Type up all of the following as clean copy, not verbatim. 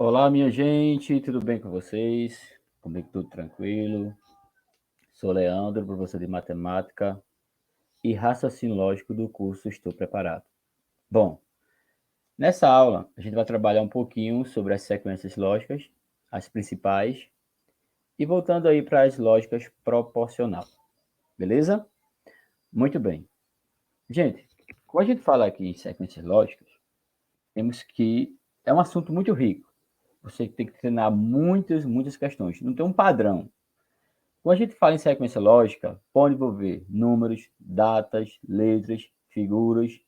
Olá, minha gente, tudo bem com vocês? Comigo tudo tranquilo? Sou Leandro, professor de matemática e raciocínio lógico do curso Estou Preparado. Bom, nessa aula a gente vai trabalhar um pouquinho sobre as sequências lógicas, as principais, e voltando aí para as lógicas proporcional, beleza? Muito bem. Gente, quando a gente fala aqui em sequências lógicas, temos que... É um assunto muito rico. Você tem que treinar muitas questões. Não tem um padrão. Quando a gente fala em sequência lógica, pode envolver números, datas, letras, figuras.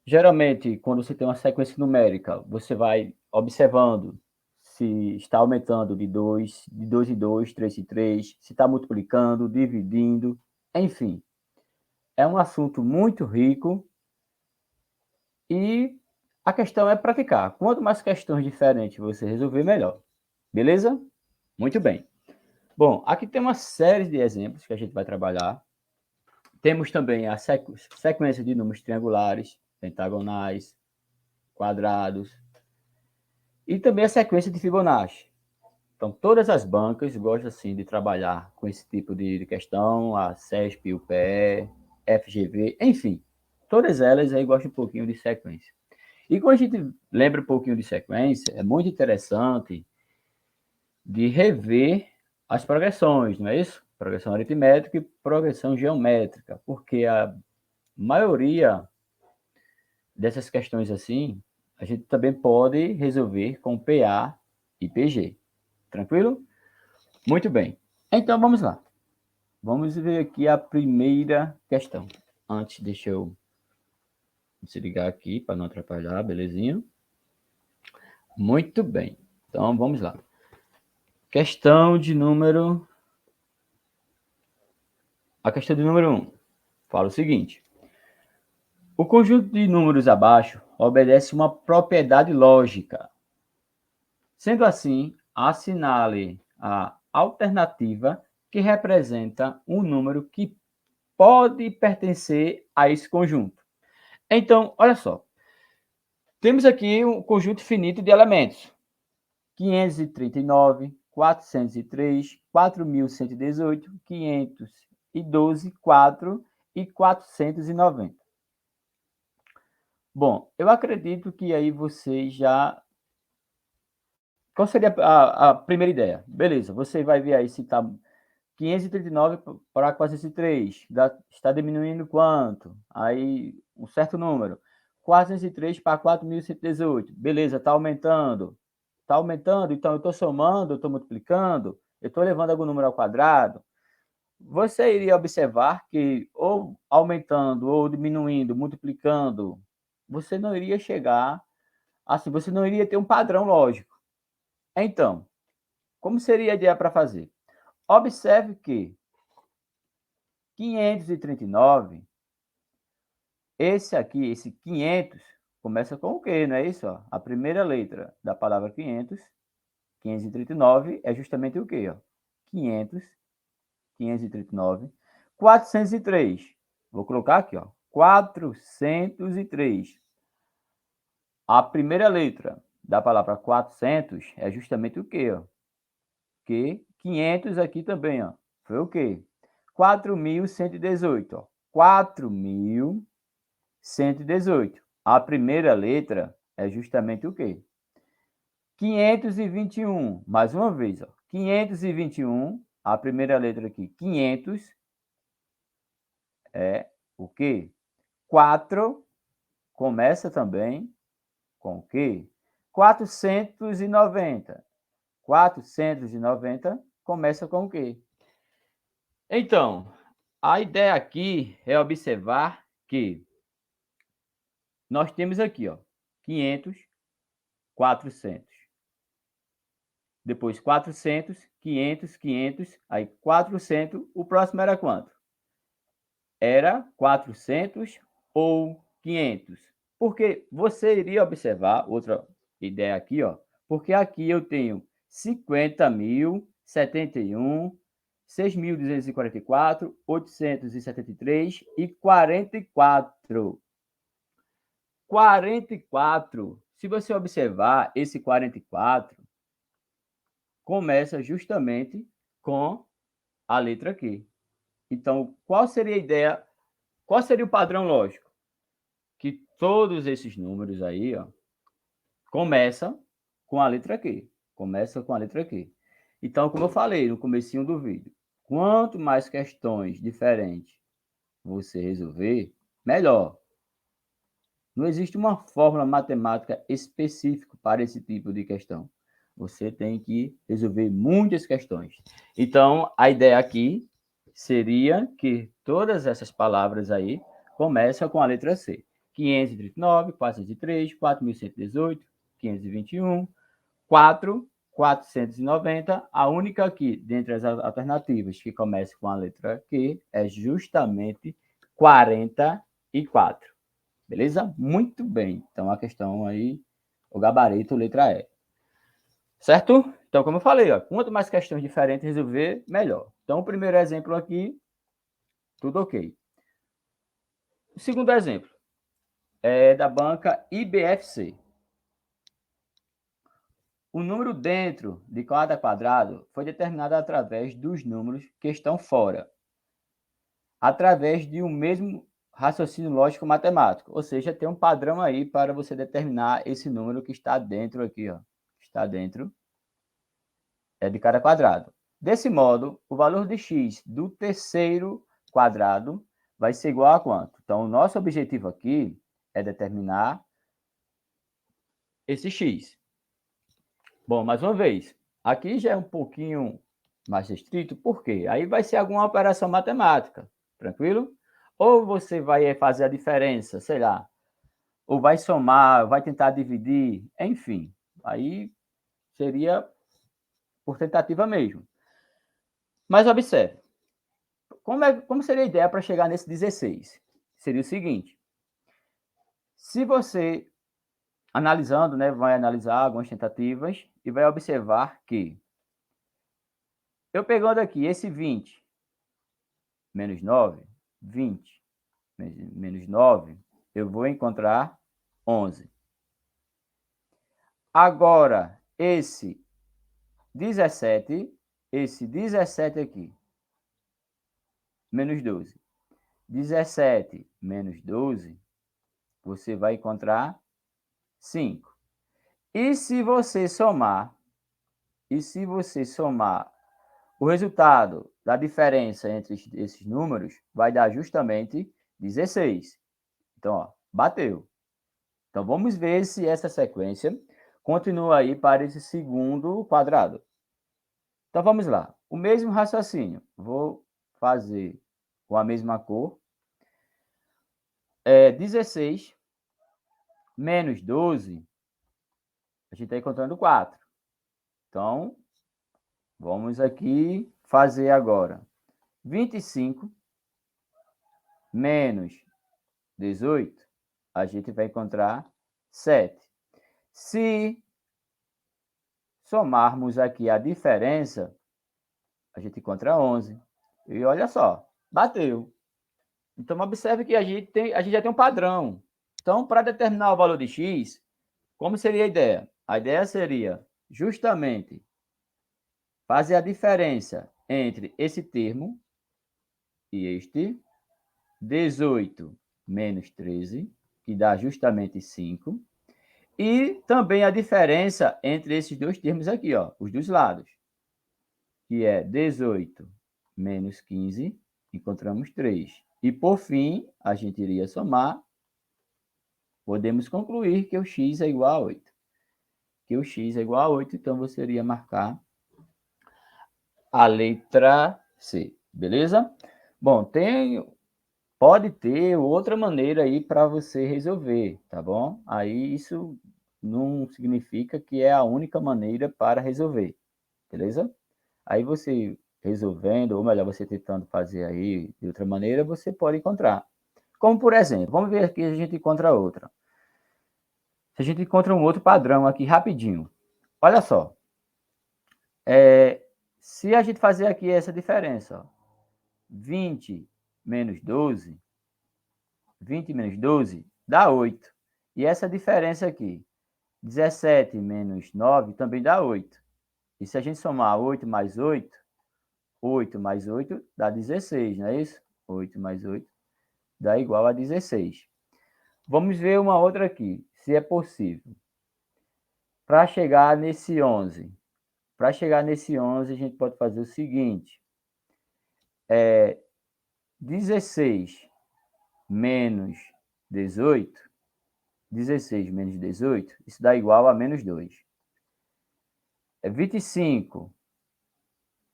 Geralmente, quando você tem uma sequência numérica, você vai observando se está aumentando de 2 em 2, 3 em 3, se está multiplicando, dividindo, enfim. É um assunto muito rico e a questão é praticar. Quanto mais questões diferentes você resolver, melhor. Beleza? Muito bem. Bom, aqui tem uma série de exemplos que a gente vai trabalhar. Temos também a sequência de números triangulares, pentagonais, quadrados, e também a sequência de Fibonacci. Então, todas as bancas gostam assim de trabalhar com esse tipo de questão, a CESP, UPE, FGV, enfim, todas elas aí gostam um pouquinho de sequência. E quando a gente lembra um pouquinho de sequência, é muito interessante de rever as progressões, não é isso? Progressão aritmétrica e progressão geométrica, porque a maioria dessas questões assim, a gente também pode resolver com PA e PG. Tranquilo? Muito bem. Então, vamos lá. Vamos ver aqui a primeira questão. Antes, deixa eu desligar aqui para não atrapalhar, belezinha? Muito bem. Então, vamos lá. Questão de número... A questão de número 1 fala o seguinte. O conjunto de números abaixo obedece uma propriedade lógica. Sendo assim, assinale a alternativa que representa um número que pode pertencer a esse conjunto. Então, olha só. Temos aqui um conjunto finito de elementos. 539, 403, 4118, 512, 4 e 490. Bom, eu acredito que aí vocês já... Qual seria a primeira ideia? Beleza, você vai ver aí se está 539 para 403, está diminuindo quanto? Aí, um certo número. 403 para 4.118, beleza, está aumentando. Está aumentando, então eu estou somando, eu estou multiplicando, eu estou levando algum número ao quadrado. Você iria observar que ou aumentando, ou diminuindo, multiplicando, você não iria chegar, assim, você não iria ter um padrão lógico. Então, como seria a ideia para fazer? Observe que 539, esse aqui, esse 500, começa com o quê, não é isso? Ó? A primeira letra da palavra 500, 539, é justamente o quê? Ó? 500, 539, 403. Vou colocar aqui, ó, 403. A primeira letra da palavra 400 é justamente o quê? Ó? Que 500 aqui também, ó, foi o quê? 4.118, ó. 4.118. A primeira letra é justamente o quê? 521. Mais uma vez, ó. 521. A primeira letra aqui, 500, é o quê? 4 começa também com o quê? 490. 490 começa com o quê? Então, a ideia aqui é observar que nós temos aqui, ó, 500, 400. Depois 400, 500, 500, aí 400. O próximo era quanto? Era 400 ou 500. Porque você iria observar outra ideia aqui, ó, porque aqui eu tenho 50.000, 71, 6.244, 873 e 44. 44 se você observar, esse 44 começa justamente com a letra Q. Então, qual seria a ideia? Qual seria o padrão lógico? Que todos esses números aí, ó, começam com a letra Q. Começa com a letra Q. Então, como eu falei no comecinho do vídeo, quanto mais questões diferentes você resolver, melhor. Não existe uma fórmula matemática específica para esse tipo de questão. Você tem que resolver muitas questões. Então, a ideia aqui seria que todas essas palavras aí começam com a letra C. 539, 403, 4118, 521, 4, 490. A única aqui, dentre as alternativas que começa com a letra Q, é justamente 44. Beleza? Muito bem. Então, a questão aí, o gabarito, letra E. Certo? Então, como eu falei, ó, quanto mais questões diferentes resolver, melhor. Então, o primeiro exemplo aqui, tudo ok. O segundo exemplo é da banca IBFC. O número dentro de cada quadrado foi determinado através dos números que estão fora, através de um mesmo raciocínio lógico matemático. Ou seja, tem um padrão aí para você determinar esse número que está dentro aqui, ó. Está dentro de cada quadrado. Desse modo, o valor de x do terceiro quadrado vai ser igual a quanto? Então, o nosso objetivo aqui é determinar esse x. Bom, mais uma vez, aqui já é um pouquinho mais restrito, por quê? Aí vai ser alguma operação matemática, tranquilo? Ou você vai fazer a diferença, sei lá, ou vai somar, vai tentar dividir, enfim. Aí seria por tentativa mesmo. Mas observe, como seria a ideia para chegar nesse 16? Seria o seguinte, se você, analisando, né, vai analisar algumas tentativas e vai observar que, eu pegando aqui esse 20 menos 9, 20 menos 9, eu vou encontrar 11. Agora, esse 17 aqui, menos 12. 17 menos 12, você vai encontrar 5. E se você somar, o resultado da diferença entre esses números vai dar justamente 16. Então, ó, bateu. Então, vamos ver se essa sequência continua aí para esse segundo quadrado. Então, vamos lá. O mesmo raciocínio. Vou fazer com a mesma cor. 16 menos 12, a gente está encontrando 4. Então, vamos aqui fazer agora 25 menos 18, a gente vai encontrar 7. Se somarmos aqui a diferença, a gente encontra 11. E olha só, bateu. Então, observe que a gente já tem um padrão. Então, para determinar o valor de x, como seria a ideia? A ideia seria justamente fazer a diferença entre esse termo e este, 18 menos 13, que dá justamente 5, e também a diferença entre esses dois termos aqui, ó, os dois lados, que é 18 menos 15, encontramos 3. E, por fim, a gente iria somar, podemos concluir que o x é igual a 8. Que o x é igual a 8, então você iria marcar a letra C, beleza? Bom, pode ter outra maneira aí para você resolver, tá bom? Aí isso não significa que é a única maneira para resolver, beleza? Aí você resolvendo, ou melhor, você tentando fazer aí de outra maneira, você pode encontrar. Como por exemplo, vamos ver aqui se a gente encontra outra. Se a gente encontra um outro padrão aqui rapidinho. Olha só. Se a gente fazer aqui essa diferença, ó, 20 menos 12, 20 menos 12 dá 8. E essa diferença aqui, 17 menos 9 também dá 8. E se a gente somar 8 mais 8, 8 mais 8 dá 16, não é isso? 8 mais 8 dá igual a 16. Vamos ver uma outra aqui, se é possível. Para chegar nesse 11, a gente pode fazer o seguinte. 16 menos 18, 16 menos 18, isso dá igual a menos 2. 25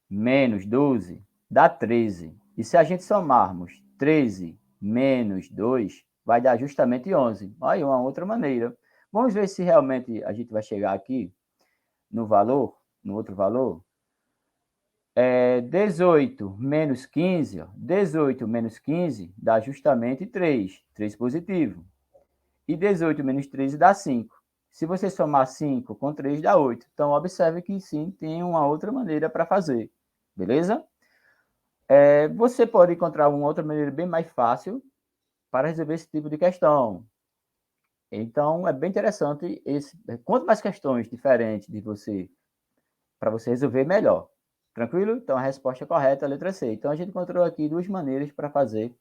menos 12 dá 13. E se a gente somarmos 13 menos 2, vai dar justamente 11. Olha, uma outra maneira. Vamos ver se realmente a gente vai chegar aqui no valor, no outro valor. 18 menos 15, 18 menos 15 dá justamente 3, 3 positivo. E 18 menos 13 dá 5. Se você somar 5 com 3, dá 8. Então, observe que sim, tem uma outra maneira para fazer. Beleza? Você pode encontrar uma outra maneira bem mais fácil para resolver esse tipo de questão. Então, é bem interessante. Quanto mais questões diferentes de você, para você resolver, melhor. Tranquilo? Então, a resposta correta é a letra C. Então, a gente encontrou aqui duas maneiras para fazer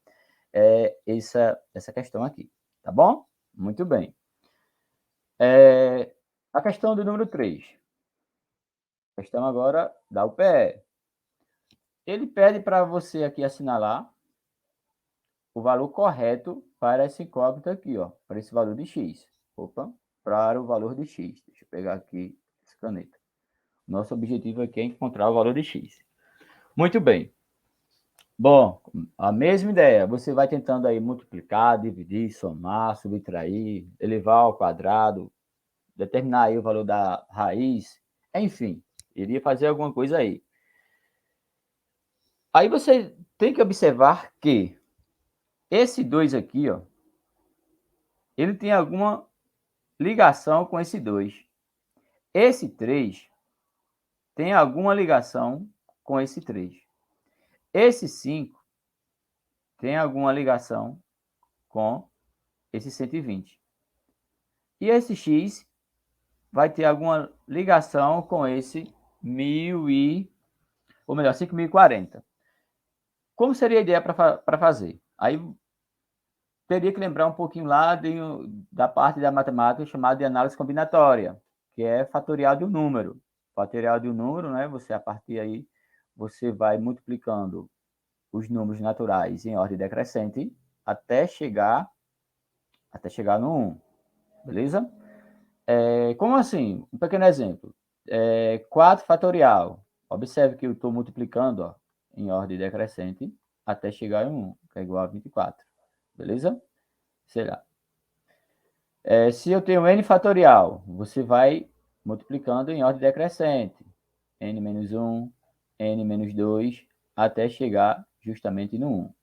essa questão aqui. Tá bom? Muito bem. A questão do número 3. A questão agora da UPE. Ele pede para você aqui assinalar o valor correto para essa incógnita aqui, ó, para esse valor de x. Opa, para o valor de x. Deixa eu pegar aqui essa caneta. Nosso objetivo aqui é encontrar o valor de x. Muito bem. Bom, a mesma ideia. Você vai tentando aí multiplicar, dividir, somar, subtrair, elevar ao quadrado, determinar aí o valor da raiz, enfim, iria fazer alguma coisa aí. Aí você tem que observar que esse 2 aqui, ó, ele tem alguma ligação com esse 2. Esse 3 tem alguma ligação com esse 3. Esse 5 tem alguma ligação com esse 120. E esse x vai ter alguma ligação com esse 5.040. Como seria a ideia para fazer? Aí teria que lembrar um pouquinho lá da parte da matemática chamada de análise combinatória, que é fatorial de um número. Fatorial de um número, né? Você, a partir aí, você vai multiplicando os números naturais em ordem decrescente até chegar no 1. Beleza? Como assim? Um pequeno exemplo. 4 fatorial. Observe que eu estou multiplicando, ó, em ordem decrescente até chegar em 1, que é igual a 24. Beleza? Será? Se eu tenho n fatorial, você vai multiplicando em ordem decrescente. N menos 1, N menos 2, até chegar justamente no 1.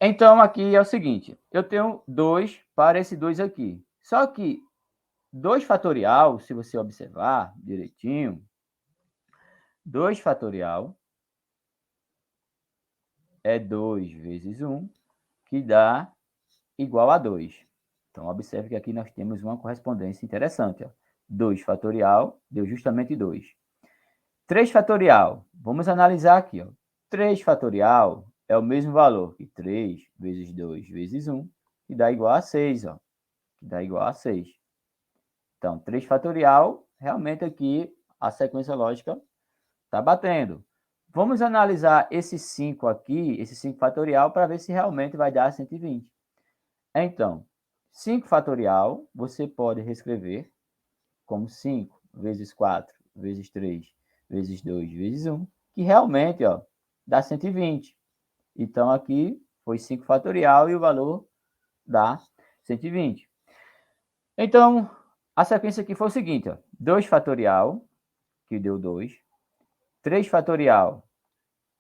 Então, aqui é o seguinte, eu tenho 2 para esse 2 aqui. Só que 2 fatorial, se você observar direitinho, 2 fatorial é 2 vezes 1, que dá igual a 2. Então, observe que aqui nós temos uma correspondência interessante. Ó. 2 fatorial deu justamente 2. 3 fatorial, vamos analisar aqui. Ó. 3 fatorial é o mesmo valor que 3 vezes 2 vezes 1, que dá igual a 6. Ó. Que dá igual a 6. Então, 3 fatorial, realmente aqui a sequência lógica está batendo. Vamos analisar esse 5 aqui, esse 5 fatorial, para ver se realmente vai dar 120. Então, 5 fatorial, você pode reescrever como 5 vezes 4 vezes 3 vezes 2 vezes 1, que realmente, ó, dá 120. Então, aqui foi 5 fatorial e o valor dá 120. Então, a sequência aqui foi o seguinte, ó, 2 fatorial, que deu 2, 3 fatorial,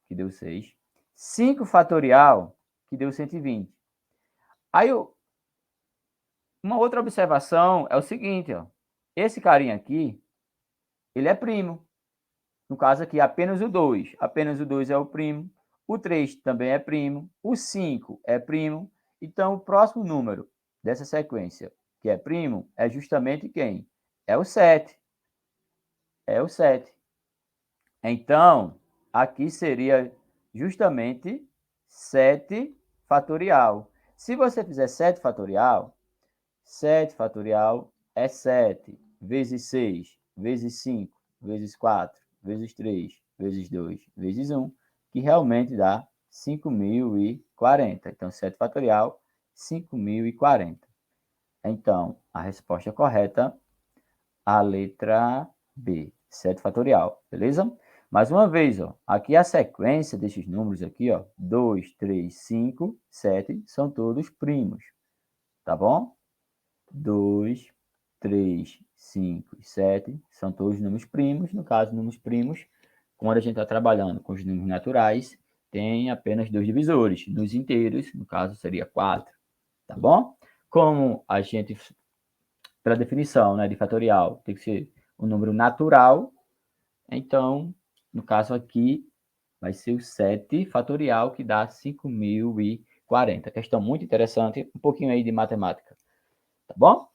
que deu 6, 5 fatorial, que deu 120. Aí, uma outra observação é o seguinte, ó, esse carinha aqui, ele é primo. No caso aqui, apenas o 2. Apenas o 2 é o primo. O 3 também é primo. O 5 é primo. Então, o próximo número dessa sequência, que é primo, é justamente quem? É o 7. É o 7. Então, aqui seria justamente 7 fatorial. Se você fizer 7 fatorial, 7 fatorial é 7 vezes 6, vezes 5, vezes 4, vezes 3, vezes 2, vezes 1, que realmente dá 5.040. Então, 7 fatorial, 5.040. Então, a resposta correta, a letra B, 7 fatorial, beleza? Mais uma vez, ó, aqui a sequência desses números aqui, ó, 2, 3, 5, 7, são todos primos, tá bom? 2, 3, 5 e 7 são todos números primos. No caso, números primos, quando a gente está trabalhando com os números naturais, tem apenas 2 divisores. Nos inteiros, no caso, seria 4, tá bom? Como a gente, pela definição, né, de fatorial, tem que ser um número natural, então, no caso aqui, vai ser o 7 fatorial, que dá 5.040. Questão muito interessante, um pouquinho aí de matemática, tá bom?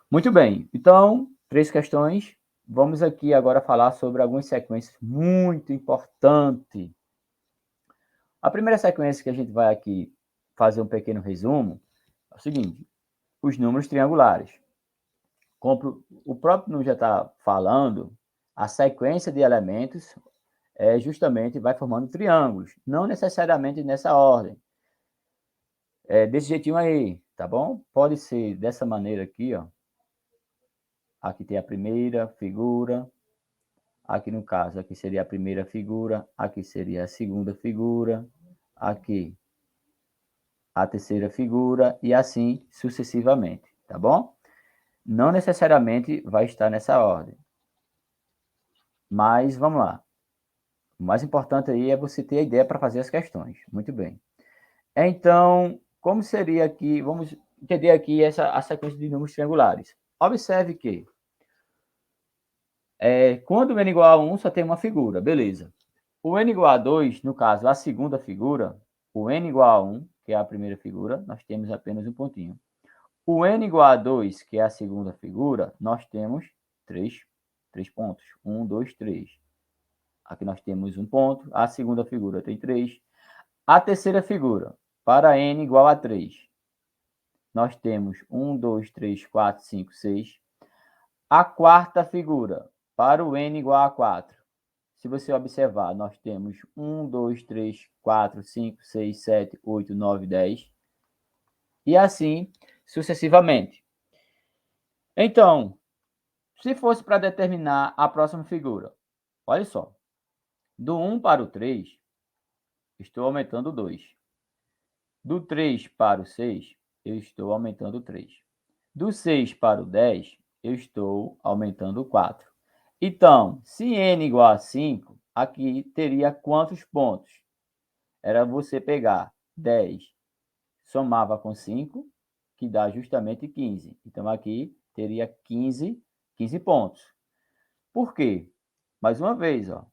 Muito bem, então, 3 questões. Vamos aqui agora falar sobre algumas sequências muito importantes. A primeira sequência que a gente vai aqui fazer um pequeno resumo é o seguinte: os números triangulares. Como o próprio número já está falando, a sequência de elementos justamente vai formando triângulos, não necessariamente nessa ordem. Desse jeitinho aí, tá bom? Pode ser dessa maneira aqui, ó. Aqui tem a primeira figura. Aqui no caso, aqui seria a primeira figura, aqui seria a segunda figura, aqui a terceira figura e assim sucessivamente, tá bom? Não necessariamente vai estar nessa ordem. Mas vamos lá. O mais importante aí é você ter a ideia para fazer as questões. Muito bem. Então, como seria aqui, vamos entender aqui a sequência de números triangulares. Observe que quando o n igual a 1, só tem uma figura, beleza. O n igual a 2, no caso, a segunda figura, o n igual a 1, que é a primeira figura, nós temos apenas um pontinho. O n igual a 2, que é a segunda figura, nós temos três pontos. 1, 2, 3. Aqui nós temos um ponto, a segunda figura tem 3. A terceira figura, para n igual a 3, nós temos 1, 2, 3, 4, 5, 6. A quarta figura, para o n igual a 4, se você observar, nós temos 1, 2, 3, 4, 5, 6, 7, 8, 9, 10. E assim sucessivamente. Então, se fosse para determinar a próxima figura, olha só. Do 1 para o 3, estou aumentando 2. Do 3 para o 6, eu estou aumentando 3. Do 6 para o 10, eu estou aumentando 4. Então, se n igual a 5, aqui teria quantos pontos? Era você pegar 10, somava com 5, que dá justamente 15. Então, aqui teria 15 pontos. Por quê? Mais uma vez, ó,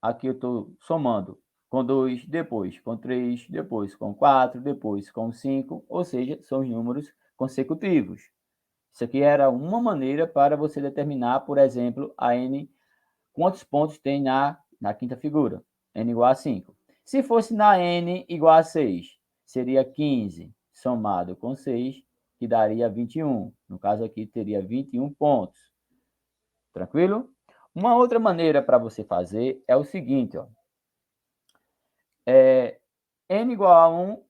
aqui eu estou somando com 2, depois com 3, depois com 4, depois com 5, ou seja, são os números consecutivos. Isso aqui era uma maneira para você determinar, por exemplo, a n, quantos pontos tem na quinta figura, n igual a 5. Se fosse na n igual a 6, seria 15 somado com 6, que daria 21. No caso aqui, teria 21 pontos. Tranquilo? Uma outra maneira para você fazer é o seguinte, ó. N igual a 1,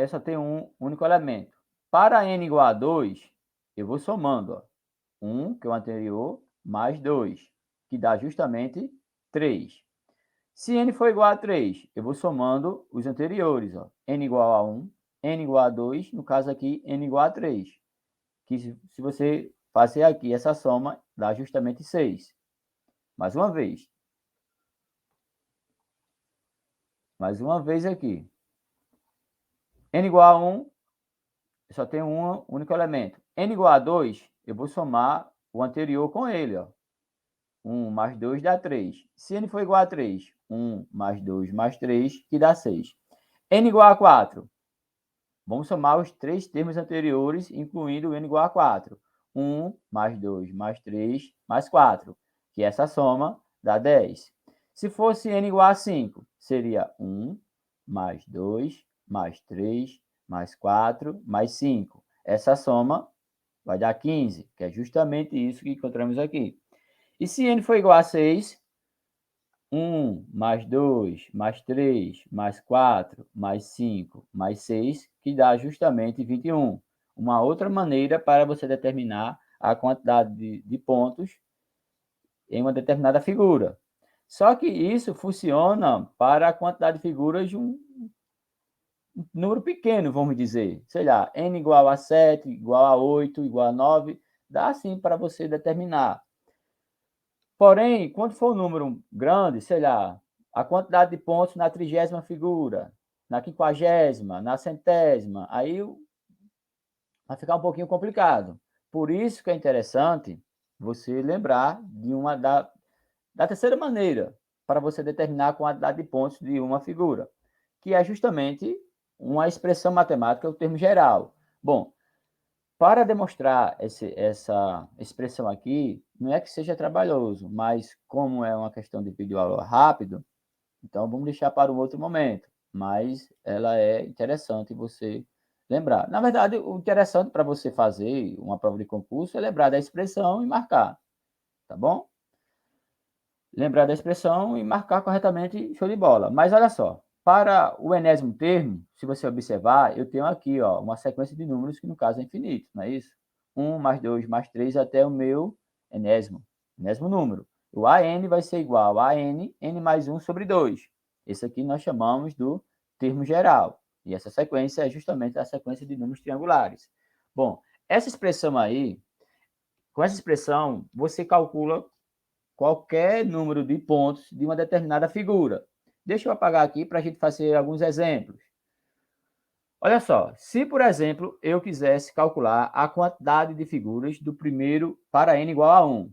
só tem um único elemento. Para n igual a 2, eu vou somando, ó. 1, que é o anterior, mais 2, que dá justamente 3. Se n for igual a 3, eu vou somando os anteriores, ó. N igual a 1, n igual a 2, no caso aqui, n igual a 3. Que se você fazer aqui essa soma, dá justamente 6. Mais uma vez. Mais uma vez aqui. N igual a 1, só tem um único elemento. N igual a 2, eu vou somar o anterior com ele, ó. 1 mais 2 dá 3. Se n for igual a 3, 1 mais 2 mais 3, que dá 6. N igual a 4. Vamos somar os 3 termos anteriores, incluindo o n igual a 4. 1 mais 2 mais 3 mais 4, que essa soma dá 10. Se fosse n igual a 5, seria 1 mais 2 mais 3 mais 4 mais 5. Essa soma vai dar 15, que é justamente isso que encontramos aqui. E se n for igual a 6, 1 mais 2 mais 3 mais 4 mais 5 mais 6, que dá justamente 21. Uma outra maneira para você determinar a quantidade de pontos em uma determinada figura. Só que isso funciona para a quantidade de figuras de um número pequeno, vamos dizer. Sei lá, n igual a 7, igual a 8, igual a 9. Dá sim para você determinar. Porém, quando for um número grande, sei lá, a quantidade de pontos na 30ª figura, na 50ª, na 100ª, aí vai ficar um pouquinho complicado. Por isso que é interessante você lembrar de da terceira maneira para você determinar a quantidade de pontos de uma figura, que é justamente uma expressão matemática, o termo geral. Bom, para demonstrar essa expressão aqui, não é que seja trabalhoso, mas como é uma questão de vídeo aula rápido, então vamos deixar para um outro momento. Mas ela é interessante você lembrar. Na verdade, o interessante para você fazer uma prova de concurso é lembrar da expressão e marcar, tá bom? Lembrar da expressão e marcar corretamente, show de bola. Mas olha só, para o enésimo termo, se você observar, eu tenho aqui ó, uma sequência de números que no caso é infinito, não é isso? 1 mais 2 mais 3 até o meu enésimo número. O AN vai ser igual a n mais 1 sobre 2. Esse aqui nós chamamos do termo geral. E essa sequência é justamente a sequência de números triangulares. Bom, essa expressão aí, com essa expressão, você calcula qualquer número de pontos de uma determinada figura. Deixa eu apagar aqui para a gente fazer alguns exemplos. Olha só, se, por exemplo, eu quisesse calcular a quantidade de figuras do primeiro para n igual a 1.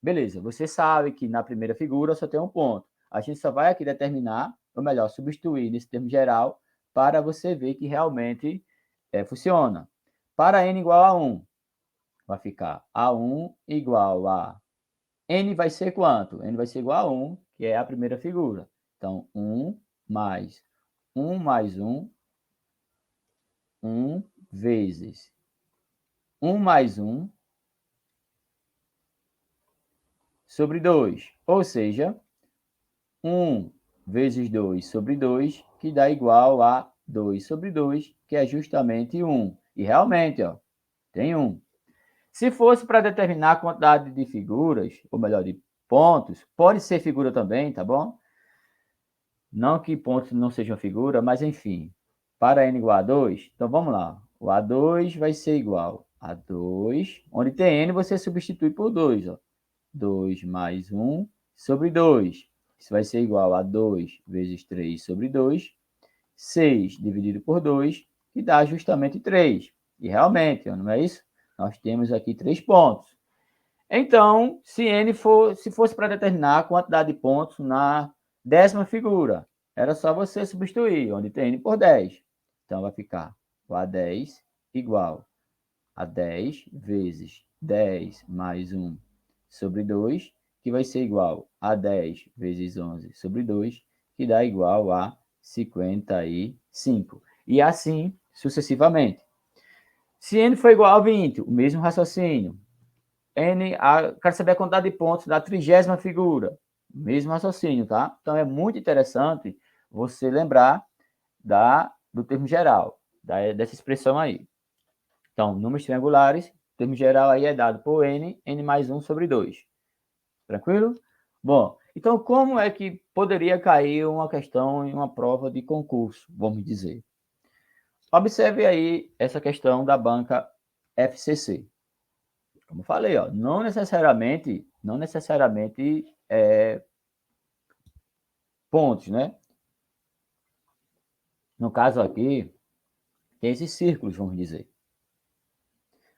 Beleza, você sabe que na primeira figura só tem um ponto. A gente só vai aqui determinar, ou melhor, substituir nesse termo geral, para você ver que realmente funciona. Para n igual a 1, vai ficar A1 igual a n vai ser quanto? N vai ser igual a 1, que é a primeira figura. Então, 1 mais 1 mais 1, 1 vezes 1 mais 1 sobre 2. Ou seja, 1 vezes 2 sobre 2, que dá igual a 2 sobre 2, que é justamente 1. E realmente, ó, tem 1. Se fosse para determinar a quantidade de figuras, ou melhor, de pontos, pode ser figura também, tá bom? Não que pontos não sejam figura, mas enfim. Para n igual a 2, então vamos lá. O A2 vai ser igual a 2, onde tem n você substitui por 2. Ó. 2 mais 1 sobre 2. Isso vai ser igual a 2 vezes 3 sobre 2. 6 dividido por 2, que dá justamente 3. E realmente, não é isso? Nós temos aqui 3 pontos. Então, se fosse para determinar a quantidade de pontos na 10ª figura, era só você substituir, onde tem n por 10. Então, vai ficar o A10 igual a 10 vezes 10 mais 1 sobre 2, que vai ser igual a 10 vezes 11 sobre 2, que dá igual a 55. E assim sucessivamente. Se n for igual a 20, o mesmo raciocínio. Quero saber a quantidade de pontos da 30ª figura. Mesmo raciocínio, tá? Então, é muito interessante você lembrar do termo geral, dessa expressão aí. Então, números triangulares, termo geral aí é dado por n mais 1 sobre 2. Tranquilo? Bom, então como é que poderia cair uma questão em uma prova de concurso, vamos dizer? Observe aí essa questão da banca FCC. Como eu falei, ó, não necessariamente pontos, né? No caso aqui, tem esses círculos, vamos dizer.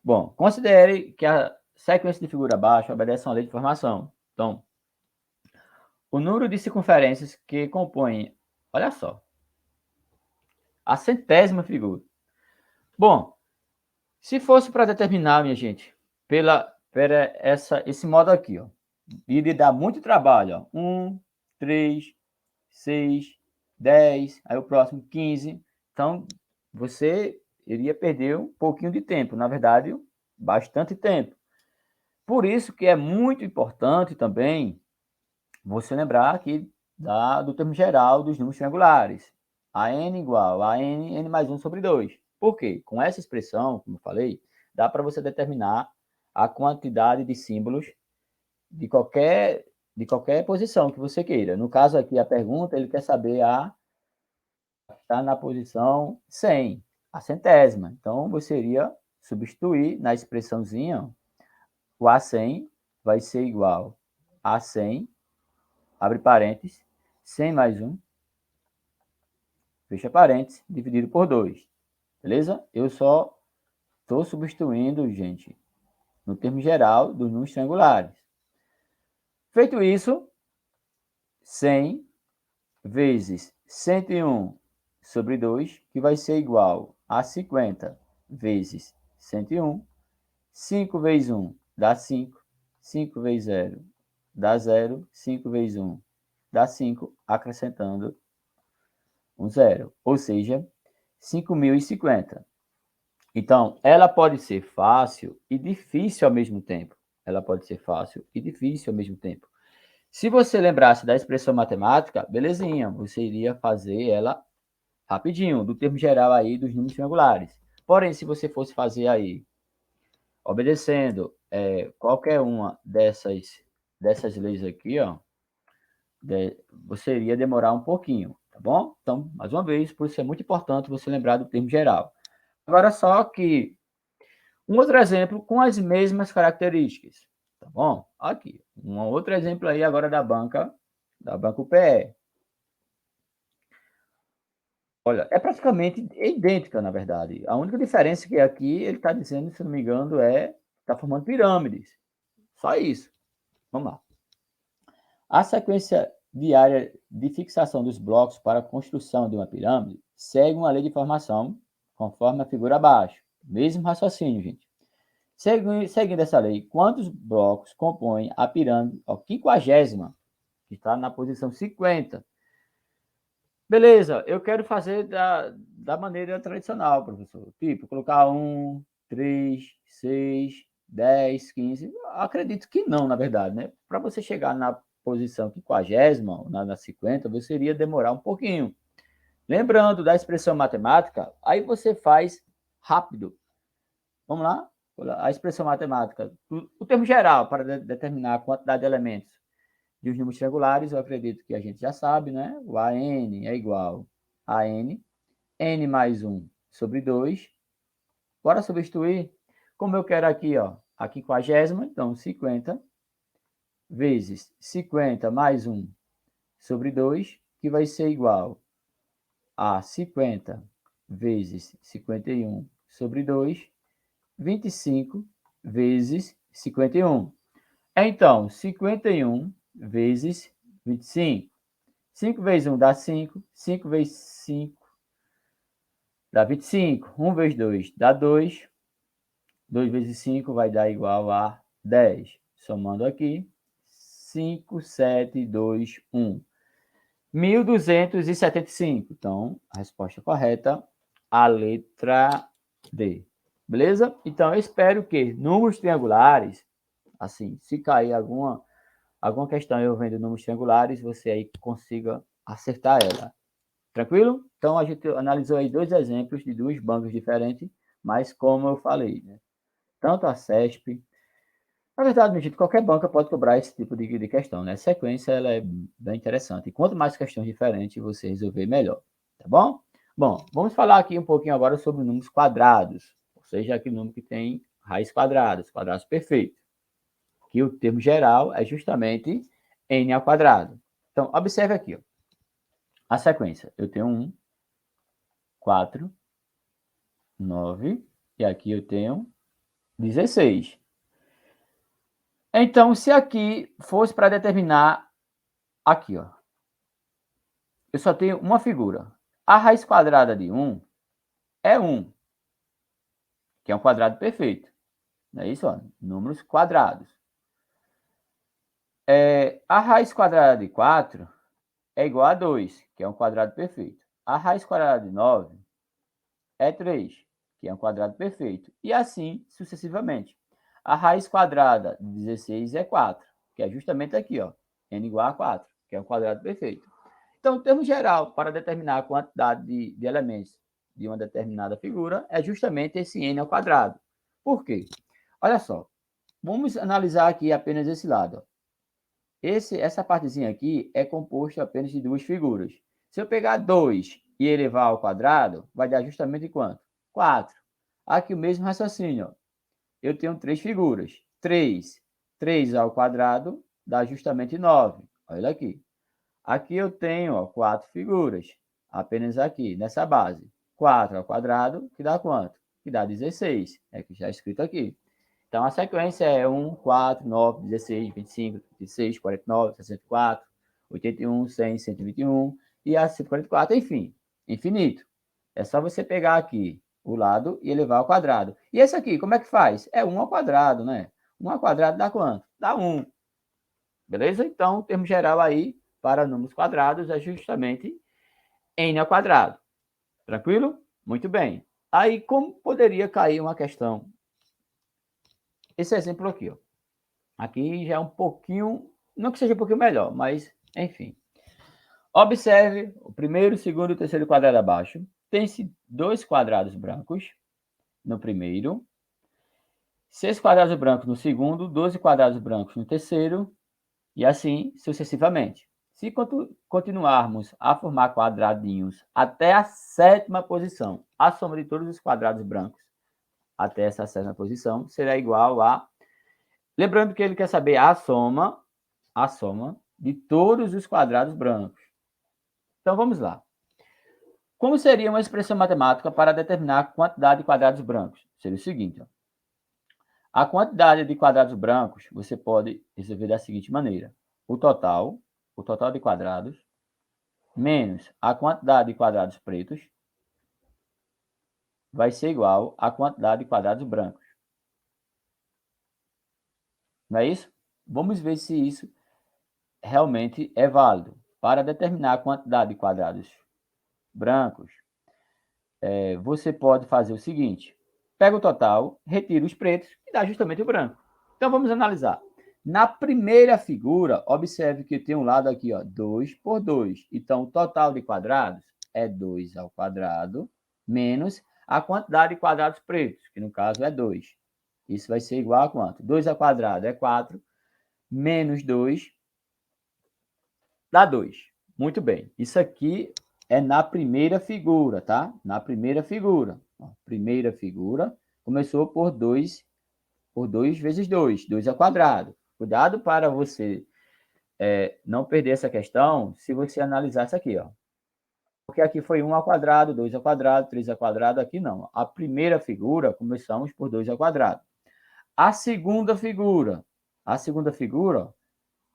Bom, considere que a sequência de figura abaixo obedece a uma lei de formação. Então, o número de circunferências que compõem, olha só, a 100ª figura. Bom, se fosse para determinar, minha gente, esse modo aqui, ó, iria dar muito trabalho, ó. 1, 3, 6, 10, aí o próximo 15. Então, você iria perder um pouquinho de tempo, na verdade, bastante tempo. Por isso que é muito importante também você lembrar aqui do termo geral dos números triangulares. A n igual a n mais 1 sobre 2. Por quê? Com essa expressão, como eu falei, dá para você determinar a quantidade de símbolos de qualquer posição que você queira. No caso aqui, a pergunta, ele quer saber está na posição 100, a centésima. Então, você iria substituir na expressãozinha, o A100 vai ser igual a 100, abre parênteses, 100 mais 1, fecha parênteses, dividido por 2. Beleza? Eu só estou substituindo, gente, no termo geral dos números triangulares. Feito isso, 100 vezes 101 sobre 2, que vai ser igual a 50 vezes 101. 5 vezes 1 dá 5. 5 vezes 0 dá 0. 5 vezes 1 dá 5, acrescentando um 0. Ou seja, 5.050. Então, ela pode ser fácil e difícil ao mesmo tempo. Ela pode ser fácil e difícil ao mesmo tempo. Se você lembrasse da expressão matemática, belezinha, você iria fazer ela rapidinho, do termo geral aí dos números triangulares. Porém, se você fosse fazer aí, obedecendo qualquer uma dessas leis aqui, ó, você iria demorar um pouquinho, tá bom? Então, mais uma vez, por isso é muito importante você lembrar do termo geral. Agora, só que um outro exemplo com as mesmas características, tá bom? Aqui, um outro exemplo aí agora da Banco PE. Olha, é praticamente idêntica, na verdade. A única diferença que aqui ele está dizendo, se não me engano, está formando pirâmides. Só isso. Vamos lá. A sequência diária de fixação dos blocos para a construção de uma pirâmide segue uma lei de formação, conforme a figura abaixo. Mesmo raciocínio, gente. Seguindo essa lei, quantos blocos compõem a pirâmide 50ª, que está na posição 50? Beleza, eu quero fazer da maneira tradicional, professor. Tipo, colocar 1, 3, 6, 10, 15. Acredito que não, na verdade, né? Para você chegar na posição 50ª, na 50, você iria demorar um pouquinho. Lembrando da expressão matemática, aí você faz rápido. Vamos lá? A expressão matemática, o termo geral para determinar a quantidade de elementos de os números triangulares, eu acredito que a gente já sabe, né? O AN é igual a N mais 1 sobre 2. Bora substituir. Como eu quero aqui, ó, a 50ª, então 50 vezes 50 mais 1 sobre 2, que vai ser igual a 50 vezes 51 sobre 2, 25 vezes 51. Então, 51 vezes 25. 5 vezes 1 dá 5. 5 vezes 5 dá 25. 1 vezes 2 dá 2. 2 vezes 5 vai dar igual a 10. Somando aqui, 5, 7, 2, 1. 1.275. Então, a resposta correta, a letra D. Beleza? Então, eu espero que números triangulares, assim, se cair alguma questão eu vendo números triangulares, você aí consiga acertar ela. Tranquilo? Então, a gente analisou aí 2 exemplos de 2 bancos diferentes, mas como eu falei, né? Tanto a CESP, na verdade, gente, qualquer banca pode cobrar esse tipo de questão, né? A sequência, ela é bem interessante. E quanto mais questões diferentes você resolver, melhor. Tá bom? Bom, vamos falar aqui um pouquinho agora sobre números quadrados, ou seja, aquele número que tem raiz quadrada, os quadrados perfeitos. Que o termo geral é justamente n ao quadrado. Então, observe aqui, ó, a sequência. Eu tenho 1, 4, 9, e aqui eu tenho 16. Então, se aqui fosse para determinar, aqui, ó, eu só tenho uma figura. A raiz quadrada de 1 é 1. que é um quadrado perfeito. Não é isso? Ó, números quadrados. A raiz quadrada de 4 é igual a 2, que é um quadrado perfeito. A raiz quadrada de 9 é 3, que é um quadrado perfeito. E assim sucessivamente. A raiz quadrada de 16 é 4, que é justamente aqui, ó, n igual a 4, que é um quadrado perfeito. Então, o termo geral para determinar a quantidade de elementos de uma determinada figura é justamente esse n ao quadrado. Por quê? Olha só, vamos analisar aqui apenas esse lado. Essa partezinha aqui é composta apenas de duas figuras. Se eu pegar 2 e elevar ao quadrado, vai dar justamente quanto? 4. Aqui o mesmo raciocínio. Eu tenho três figuras. 3 ao quadrado dá justamente 9. Olha aqui. Aqui eu tenho, ó, 4 figuras. Apenas aqui, nessa base. 4 ao quadrado, que dá quanto? Que dá 16. É que já é escrito aqui. Então, a sequência é 1, 4, 9, 16, 25, 26, 49, 64, 81, 100, 121 e a 144, enfim, infinito. É só você pegar aqui o lado e elevar ao quadrado. E esse aqui, como é que faz? É 1 ao quadrado, né? 1 ao quadrado dá quanto? Dá 1. Beleza? Então, o termo geral aí para números quadrados é justamente n ao quadrado. Tranquilo? Muito bem. Aí, como poderia cair uma questão? Esse exemplo aqui, ó. Aqui já é um pouquinho, não que seja um pouquinho melhor, mas enfim. Observe o primeiro, segundo e terceiro quadrado abaixo. Tem-se 2 quadrados brancos no primeiro, 6 quadrados brancos no segundo, 12 quadrados brancos no terceiro, e assim sucessivamente. Se continuarmos a formar quadradinhos até a sétima posição, a soma de todos os quadrados brancos até essa sétima posição será igual a... Lembrando que ele quer saber a soma de todos os quadrados brancos. Então, vamos lá. Como seria uma expressão matemática para determinar a quantidade de quadrados brancos? Seria o seguinte, ó. A quantidade de quadrados brancos você pode resolver da seguinte maneira. O total de quadrados, menos a quantidade de quadrados pretos, vai ser igual à quantidade de quadrados brancos. Não é isso? Vamos ver se isso realmente é válido. Para determinar a quantidade de quadrados brancos, você pode fazer o seguinte. Pega o total, retira os pretos e dá justamente o branco. Então, vamos analisar. Na primeira figura, observe que tem um lado aqui, ó, 2 por 2. Então, o total de quadrados é 2 ao quadrado, menos a quantidade de quadrados pretos, que no caso é 2. Isso vai ser igual a quanto? 2 ao quadrado é 4, menos 2 dá 2. Muito bem. Isso aqui é na primeira figura, tá? Na primeira figura. Ó, primeira figura começou por 2 vezes 2, 2 ao quadrado. Cuidado para você não perder essa questão se você analisar isso aqui, ó. Porque aqui foi 1 ao quadrado, 2 ao quadrado, 3 ao quadrado, aqui não. A primeira figura, começamos por 2 ao quadrado. A segunda figura, ó,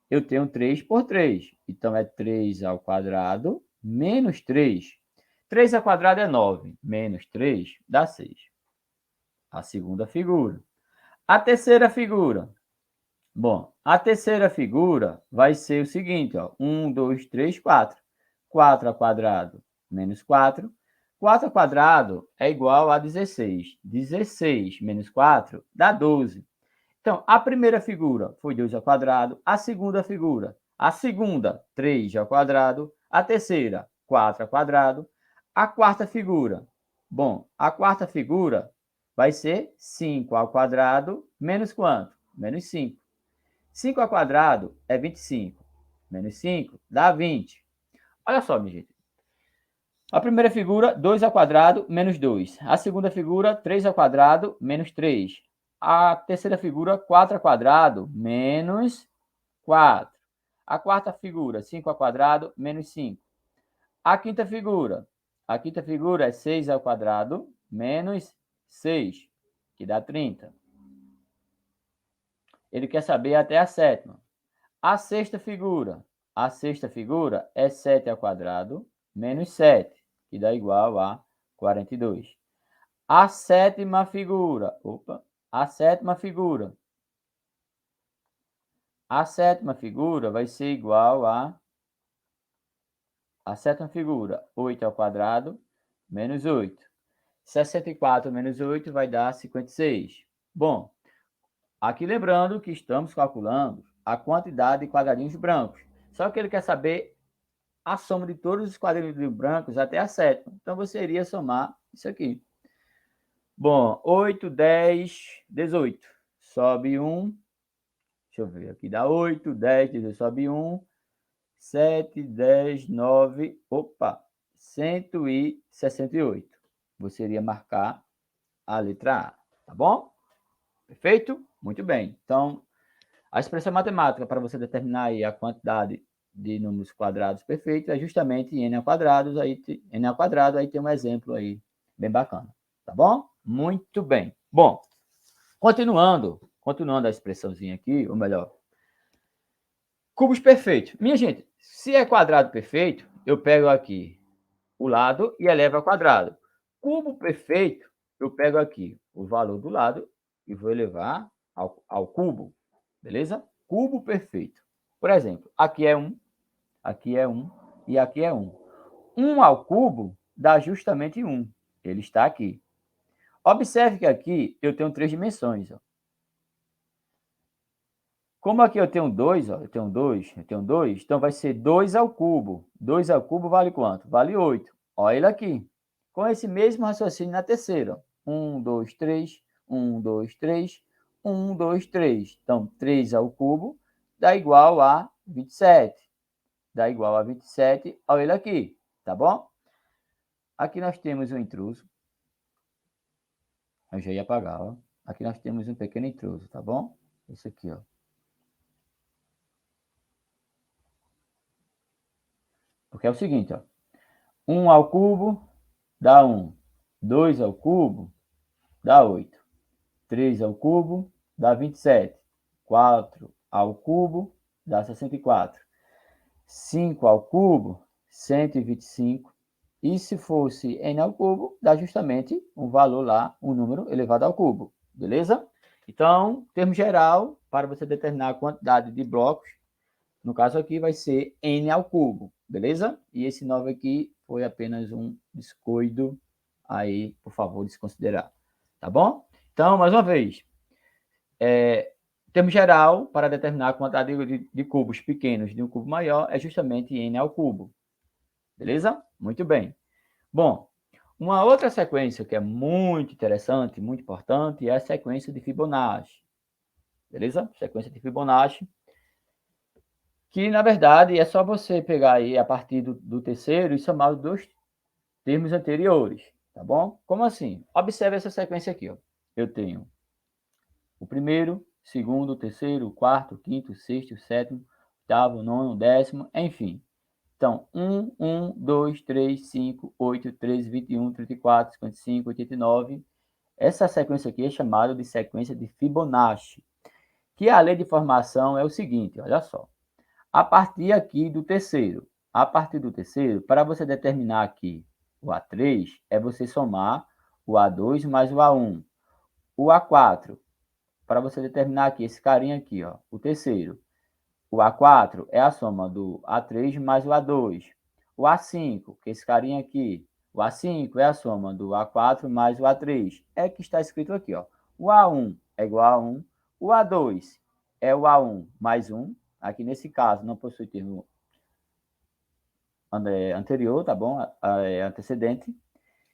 eu tenho 3 por 3. Então, é 3 ao quadrado menos 3. 3 ao quadrado é 9, menos 3 dá 6. A segunda figura. A terceira figura. Bom, a terceira figura vai ser o seguinte, ó. 1, 2, 3, 4. 4 ao quadrado menos 4. 4 ao quadrado é igual a 16. 16 menos 4 dá 12. Então, a primeira figura foi 2 ao quadrado, a segunda figura, 3 ao quadrado, a terceira, 4 ao quadrado, a quarta figura. Bom, a quarta figura vai ser 5 ao quadrado, menos quanto? Menos 5. 5 ao quadrado é 25. Menos 5 dá 20. Olha só, minha gente. A primeira figura, 2 ao quadrado, menos 2. A segunda figura, 3 ao quadrado, menos 3. A terceira figura, 4 ao quadrado, menos 4. A quarta figura, 5 ao quadrado, menos 5. A quinta figura é 6 ao quadrado, menos 6, que dá 30. Ele quer saber até a sétima. A sexta figura é 7 ao quadrado, menos 7, que dá igual a 42. A sétima figura. Opa. A sétima figura. A sétima figura vai ser igual a sétima figura, 8 ao quadrado, menos 8. 64 menos 8 vai dar 56. Bom, aqui lembrando que estamos calculando a quantidade de quadradinhos brancos. Só que ele quer saber a soma de todos os quadradinhos brancos até a sétima. Então, você iria somar isso aqui. Bom, 8, 10, 18. Sobe 1. Deixa eu ver aqui. Dá 8, 10, 18. Sobe 1. 7, 10, 9. Opa! 168. Você iria marcar a letra A. Tá bom? Perfeito? Muito bem. Então, a expressão matemática para você determinar aí a quantidade de números quadrados perfeitos é justamente n ao quadrado. N ao quadrado, aí tem um exemplo aí bem bacana. Tá bom? Muito bem. Bom, continuando a expressãozinha aqui, ou melhor, cubos perfeitos. Minha gente, se é quadrado perfeito, eu pego aqui o lado e elevo ao quadrado. Cubo perfeito, eu pego aqui o valor do lado e vou elevar ao cubo. Beleza? Cubo perfeito. Por exemplo, aqui é 1 e aqui é 1. 1 ao cubo dá justamente 1. Ele está aqui. Observe que aqui eu tenho 3 dimensões. Ó. Como aqui eu tenho 2, eu tenho 2, então vai ser 2 ao cubo. 2 ao cubo vale quanto? Vale 8. Olha ele aqui. Com esse mesmo raciocínio na terceira. 1, 2, 3, 1, 2, 3, 1, 2, 3. Então, 3 ao cubo dá igual a 27. Dá igual a 27, olha ele aqui, tá bom? Aqui nós temos um intruso. Eu já ia apagar, ó. Aqui nós temos um pequeno intruso, tá bom? Esse aqui, ó. Porque é o seguinte, ó. 1 ao cubo dá 1. 2 ao cubo dá 8. 3 ao cubo dá 27. 4 ao cubo dá 64. 5 ao cubo, 125. E se fosse n ao cubo, dá justamente um valor lá, um número elevado ao cubo. Beleza? Então, termo geral, para você determinar a quantidade de blocos, no caso aqui vai ser n ao cubo. Beleza? E esse 9 aqui foi apenas um descuido. Aí, por favor, desconsiderar. Tá bom? Então, mais uma vez, termo geral, para determinar a quantidade de cubos pequenos de um cubo maior, é justamente n ao cubo. Beleza? Muito bem. Bom, uma outra sequência que é muito interessante, muito importante, é a sequência de Fibonacci. Beleza? Sequência de Fibonacci. Que, na verdade, é só você pegar aí a partir do terceiro e somar os dois termos anteriores. Tá bom? Como assim? Observe essa sequência aqui. Ó. Eu tenho o primeiro, segundo, terceiro, quarto, quinto, sexto, sétimo, oitavo, nono, décimo, enfim. Então, 1, 1, 2, 3, 5, 8, 13, 21, 34, 55, 89. Essa sequência aqui é chamada de sequência de Fibonacci, que a lei de formação é o seguinte, olha só. A partir aqui do terceiro, para você determinar aqui o A3, é você somar o A2 mais o A1. O A4, para você determinar aqui, esse carinha aqui, ó, o terceiro. O A4 é a soma do A3 mais o A2. O A5, que é esse carinha aqui, o A5 é a soma do A4 mais o A3. É que está escrito aqui, ó. O A1 é igual a 1. O A2 é o A1 mais 1. Aqui nesse caso não possui termo anterior, tá bom? É antecedente.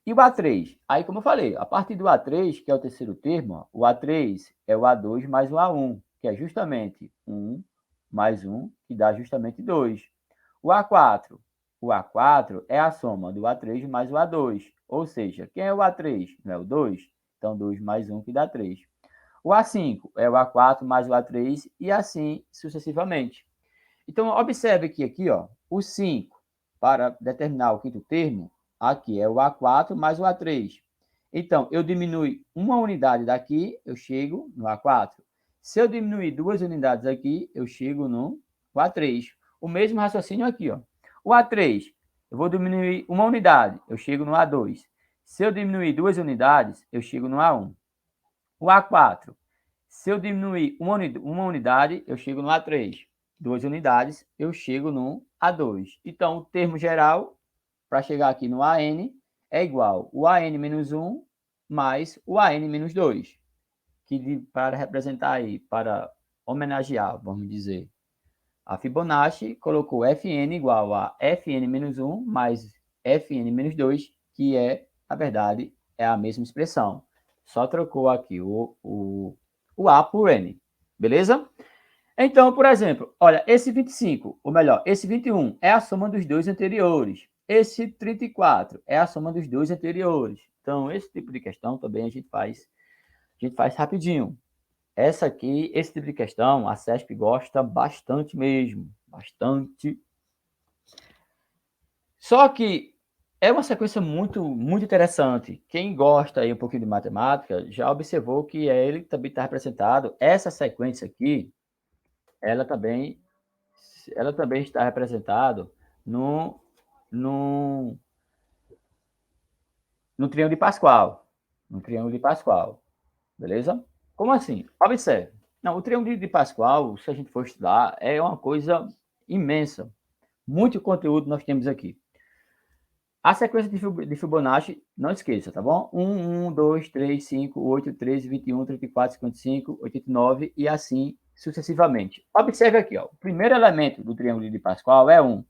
E o A3? Aí, como eu falei, a partir do A3, que é o terceiro termo, ó, o A3 é o A2 mais o A1, que é justamente 1 mais 1, que dá justamente 2. O A4 é a soma do A3 mais o A2, ou seja, quem é o A3? Não é o 2? Então, 2 mais 1, que dá 3. O A5 é o A4 mais o A3 e assim sucessivamente. Então, observe que aqui, ó, o 5, para determinar o quinto termo, aqui é o A4 mais o A3. Então, eu diminuo uma unidade daqui, eu chego no A4. Se eu diminuir 2 unidades aqui, eu chego no A3. O mesmo raciocínio aqui, ó. O A3, eu vou diminuir uma unidade, eu chego no A2. Se eu diminuir 2 unidades, eu chego no A1. O A4, se eu diminuir uma unidade, eu chego no A3. 2 unidades, eu chego no A2. Então, o termo geral, para chegar aqui no AN, é igual o AN menos 1 mais o AN menos 2. Que para representar aí, para homenagear, vamos dizer, a Fibonacci, colocou Fn igual a Fn menos 1 mais Fn menos 2, que é, na verdade, é a mesma expressão. Só trocou aqui o A por N. Beleza? Então, por exemplo, olha, esse 25, ou melhor, esse 21 é a soma dos dois anteriores. Esse 34 é a soma dos dois anteriores. Então, esse tipo de questão também a gente faz rapidinho. Esse tipo de questão, a CESP gosta bastante mesmo. Bastante. Só que é uma sequência muito, muito interessante. Quem gosta aí um pouquinho de matemática já observou que ele também está representado. Essa sequência aqui, ela também está representada no, no, no triângulo de Pascoal. No triângulo de Pascoal. Beleza? Como assim? Observe. Não, o triângulo de Pascoal, se a gente for estudar, é uma coisa imensa. Muito conteúdo nós temos aqui. A sequência de Fibonacci, não esqueça, tá bom? 1, 1, 2, 3, 5, 8, 13, 21, 34, 55, 89 e assim sucessivamente. Observe aqui, ó. O primeiro elemento do triângulo de Pascoal é 1.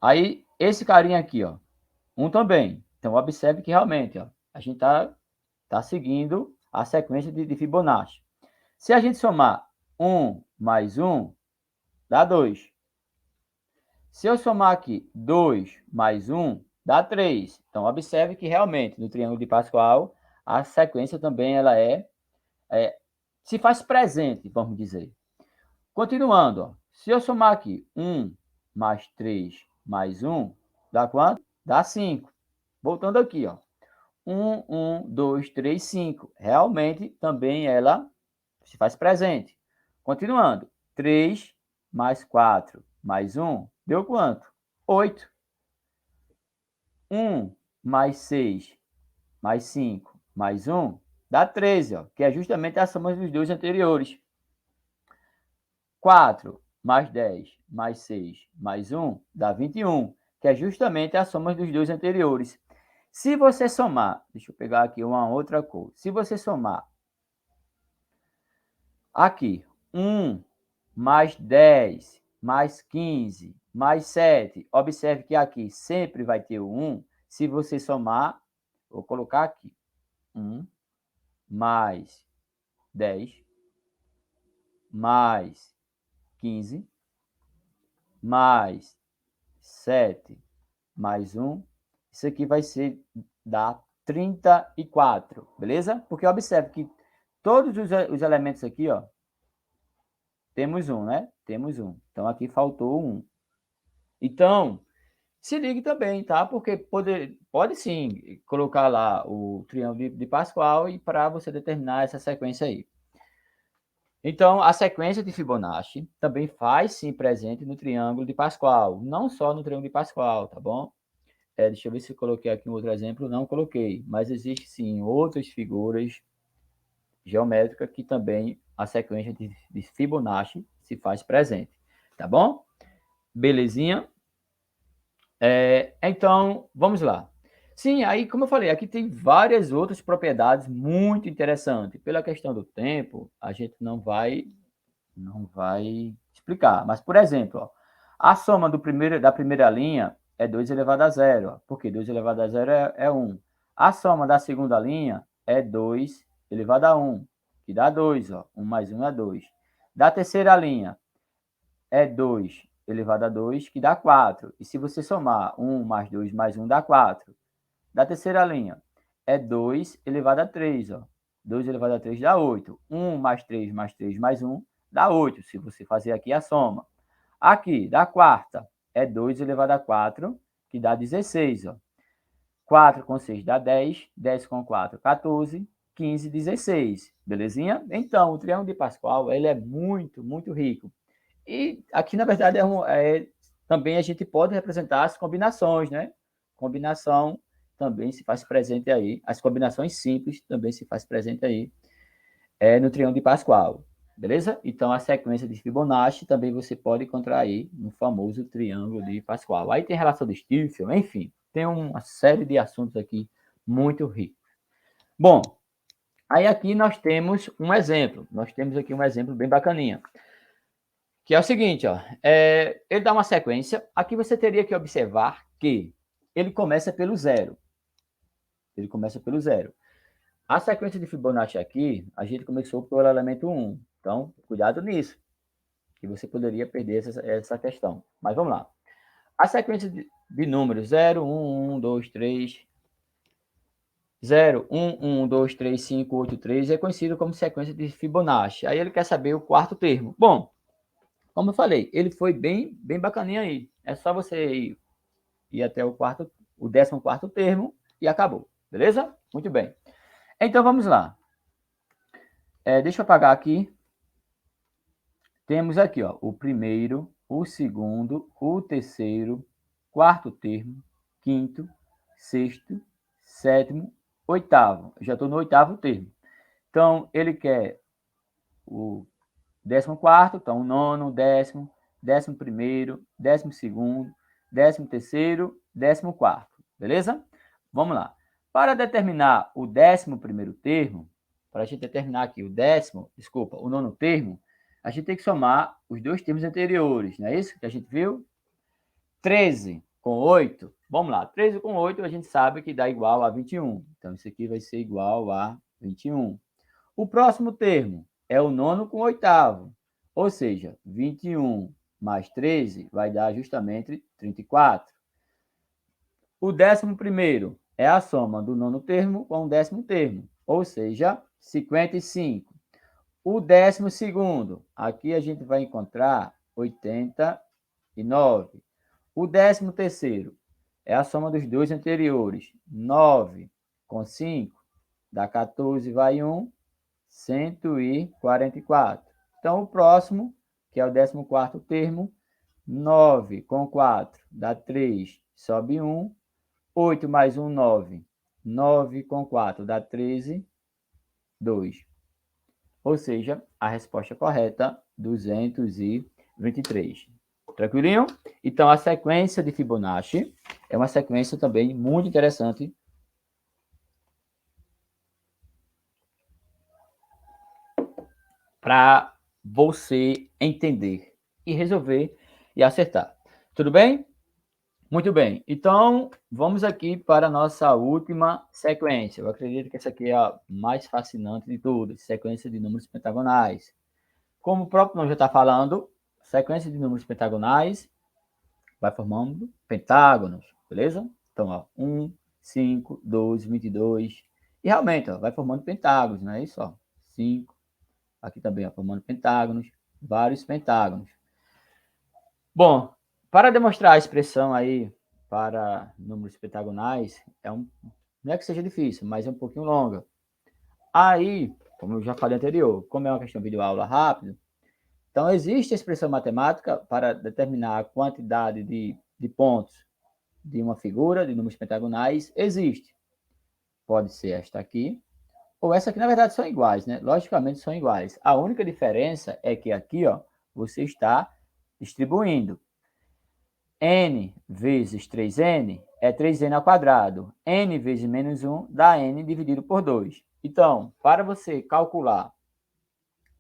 Aí, esse carinha aqui, ó. 1 também. Então, observe que realmente, ó, a gente tá seguindo a sequência de Fibonacci. Se a gente somar 1 mais 1, dá 2. Se eu somar aqui 2 mais 1, dá 3. Então, observe que realmente no triângulo de Pascoal, a sequência também ela se faz presente, vamos dizer. Continuando, ó, se eu somar aqui 1 mais 3 mais 1, dá quanto? Dá 5. Voltando aqui, ó. 1, 1, 2, 3, 5. Realmente também ela se faz presente. Continuando. 3 mais 4 mais 1 deu quanto? 8. 1 mais 6 mais 5 mais 1 dá 13, ó, que é justamente a soma dos dois anteriores. 4 mais 10 mais 6 mais 1 dá 21, que é justamente a soma dos dois anteriores. Se você somar, deixa eu pegar aqui uma outra cor. Se você somar aqui 1 mais 10 mais 15 mais 7, observe que aqui sempre vai ter o 1. Se você somar, vou colocar aqui 1 mais 10 mais 15 mais 7 mais 1, isso aqui vai ser dar 34, beleza? Porque observe que todos os elementos aqui, ó, temos 1, né? Temos 1. Então, aqui faltou 1. Então, se ligue também, tá? Porque pode sim colocar lá o triângulo de Pascoal e para você determinar essa sequência aí. Então, a sequência de Fibonacci também faz sim presente no triângulo de Pascoal, não só no triângulo de Pascoal, tá bom? Deixa eu ver se eu coloquei aqui um outro exemplo. Não coloquei, mas existe sim outras figuras geométricas que também a sequência de Fibonacci se faz presente, tá bom? Belezinha? Então, vamos lá. Sim, aí, como eu falei, aqui tem várias outras propriedades muito interessantes. Pela questão do tempo, a gente não vai explicar. Mas, por exemplo, ó, a soma da primeira linha é 2 elevado a 0. Ó, porque 2 elevado a 0 é 1. A soma da segunda linha é 2 elevado a 1, que dá 2. Ó. 1 mais 1 é 2. Da terceira linha é 2 elevado a 2, que dá 4. E se você somar 1 mais 2 mais 1 dá 4. Da terceira linha é 2 elevado a 3. Ó. 2 elevado a 3 dá 8. 1 mais 3 mais 3 mais 1 dá 8, se você fazer aqui a soma. Aqui, da quarta, é 2 elevado a 4, que dá 16. Ó. 4 com 6 dá 10, 10 com 4, 14, 15, 16. Belezinha? Então, o triângulo de Pascoal ele é muito, muito rico. E aqui, na verdade, também a gente pode representar as combinações, né? combinação também se faz presente aí, as combinações simples também se faz presente aí no triângulo de Pascoal, beleza? Então, a sequência de Fibonacci também você pode encontrar aí no famoso triângulo de Pascoal. Aí tem relação de Stiefel, enfim, tem uma série de assuntos aqui muito ricos. Bom, aí aqui nós temos um exemplo. Nós temos aqui um exemplo bem bacaninha. Que é o seguinte, ó. Ele dá uma sequência. Aqui você teria que observar que ele começa pelo zero. Ele começa pelo zero. A sequência de Fibonacci aqui, a gente começou pelo elemento 1. Então, cuidado nisso, que você poderia perder essa questão. Mas vamos lá. A sequência de números 0, 1, 1, 2, 3, 0, 1, 1, 2, 3, 5, 8, 3 é conhecido como sequência de Fibonacci. Aí ele quer saber o quarto termo. Bom, como eu falei, ele foi bem bacaninha aí. É só você ir até o 14º termo e acabou. Beleza? Muito bem. Então, vamos lá. Deixa eu apagar aqui. Temos aqui, ó, o primeiro, o segundo, o terceiro, quarto termo, quinto, sexto, sétimo, oitavo. Eu já estou no oitavo termo. Então, ele quer o 14º, então, nono, décimo, 11º, 12º, 13º, 14º. Beleza? Vamos lá. Para determinar o 11º termo, para a gente determinar aqui o nono termo, a gente tem que somar os dois termos anteriores, não é isso que a gente viu? 13 com 8, vamos lá, 13 com 8 a gente sabe que dá igual a 21. Então, isso aqui vai ser igual a 21. O próximo termo é o nono com o oitavo, ou seja, 21 mais 13 vai dar justamente 34. O 11º é a soma do nono termo com o 10º termo, ou seja, 55. O 12º, aqui a gente vai encontrar 89. O 13º é a soma dos dois anteriores, 9 com 5, dá 14, vai 1, 144. Então, o próximo, que é o 14º termo, 9 com 4, dá 3, sobe 1, 8 mais 1, 9. 9 com 4 dá 13, 2. Ou seja, a resposta correta, 223. Tranquilinho? Então, a sequência de Fibonacci é uma sequência também muito interessante para você entender e resolver e acertar. Tudo bem? Muito bem. Então, vamos aqui para a nossa última sequência. Eu acredito que essa aqui é a mais fascinante de todas, sequência de números pentagonais. Como o próprio nome já está falando, sequência de números pentagonais vai formando pentágonos, beleza? Então, ó, 1, 5, 12, 22. E realmente, ó, vai formando pentágonos, não é isso? Ó, 5, aqui também, ó, formando pentágonos, vários pentágonos. Bom, para demonstrar a expressão aí para números pentagonais, não é que seja difícil, mas é um pouquinho longa. Aí, como eu já falei anterior, como é uma questão de videoaula rápida, então existe a expressão matemática para determinar a quantidade de pontos de uma figura de números pentagonais. Existe. Pode ser esta aqui, ou essa aqui, na verdade, são iguais, né? Logicamente são iguais. A única diferença é que aqui, ó, você está distribuindo. N vezes 3n é 3n ao quadrado. N vezes menos 1 dá n dividido por 2. Então, para você calcular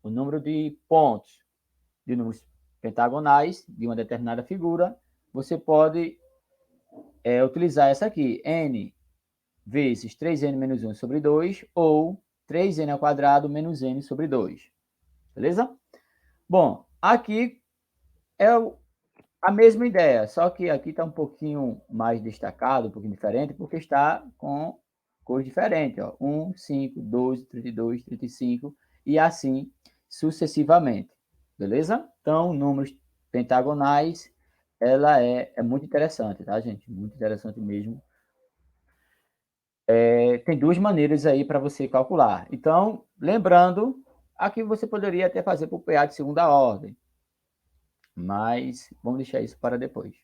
o número de pontos de números pentagonais de uma determinada figura, você pode utilizar essa aqui, n vezes 3n menos 1 sobre 2, ou 3n ao quadrado menos n sobre 2. Beleza? Bom, aqui é a mesma ideia, só que aqui está um pouquinho mais destacado, um pouquinho diferente, porque está com cores diferentes. Ó. 1, 5, 12, 32, 35 e assim sucessivamente. Beleza? Então, números pentagonais, ela é muito interessante, tá, gente? Muito interessante mesmo. Tem duas maneiras aí para você calcular. Então, lembrando, aqui você poderia até fazer por PA de segunda ordem, mas vamos deixar isso para depois.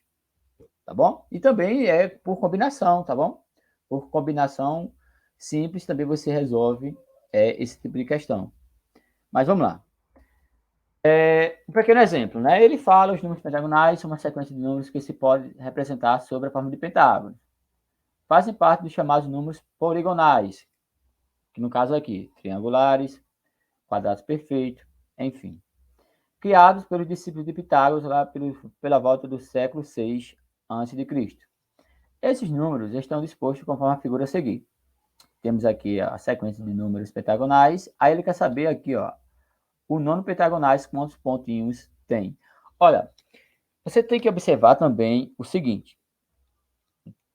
tá bom? E também é por combinação, tá bom? Por combinação simples também você resolve esse tipo de questão. Mas vamos lá. Um pequeno exemplo, né? Ele fala os números pentagonais são uma sequência de números que se pode representar sobre a forma de pentágono. Fazem parte dos chamados números poligonais, que no caso aqui, triangulares, quadrados perfeitos, enfim. Criados pelos discípulos de Pitágoras lá pela volta do século VI a.C. Esses números estão dispostos conforme a figura a seguir. Temos aqui a sequência de números pentagonais. Aí ele quer saber aqui, ó, o nono pentagonais, quantos pontinhos tem. Olha, você tem que observar também o seguinte.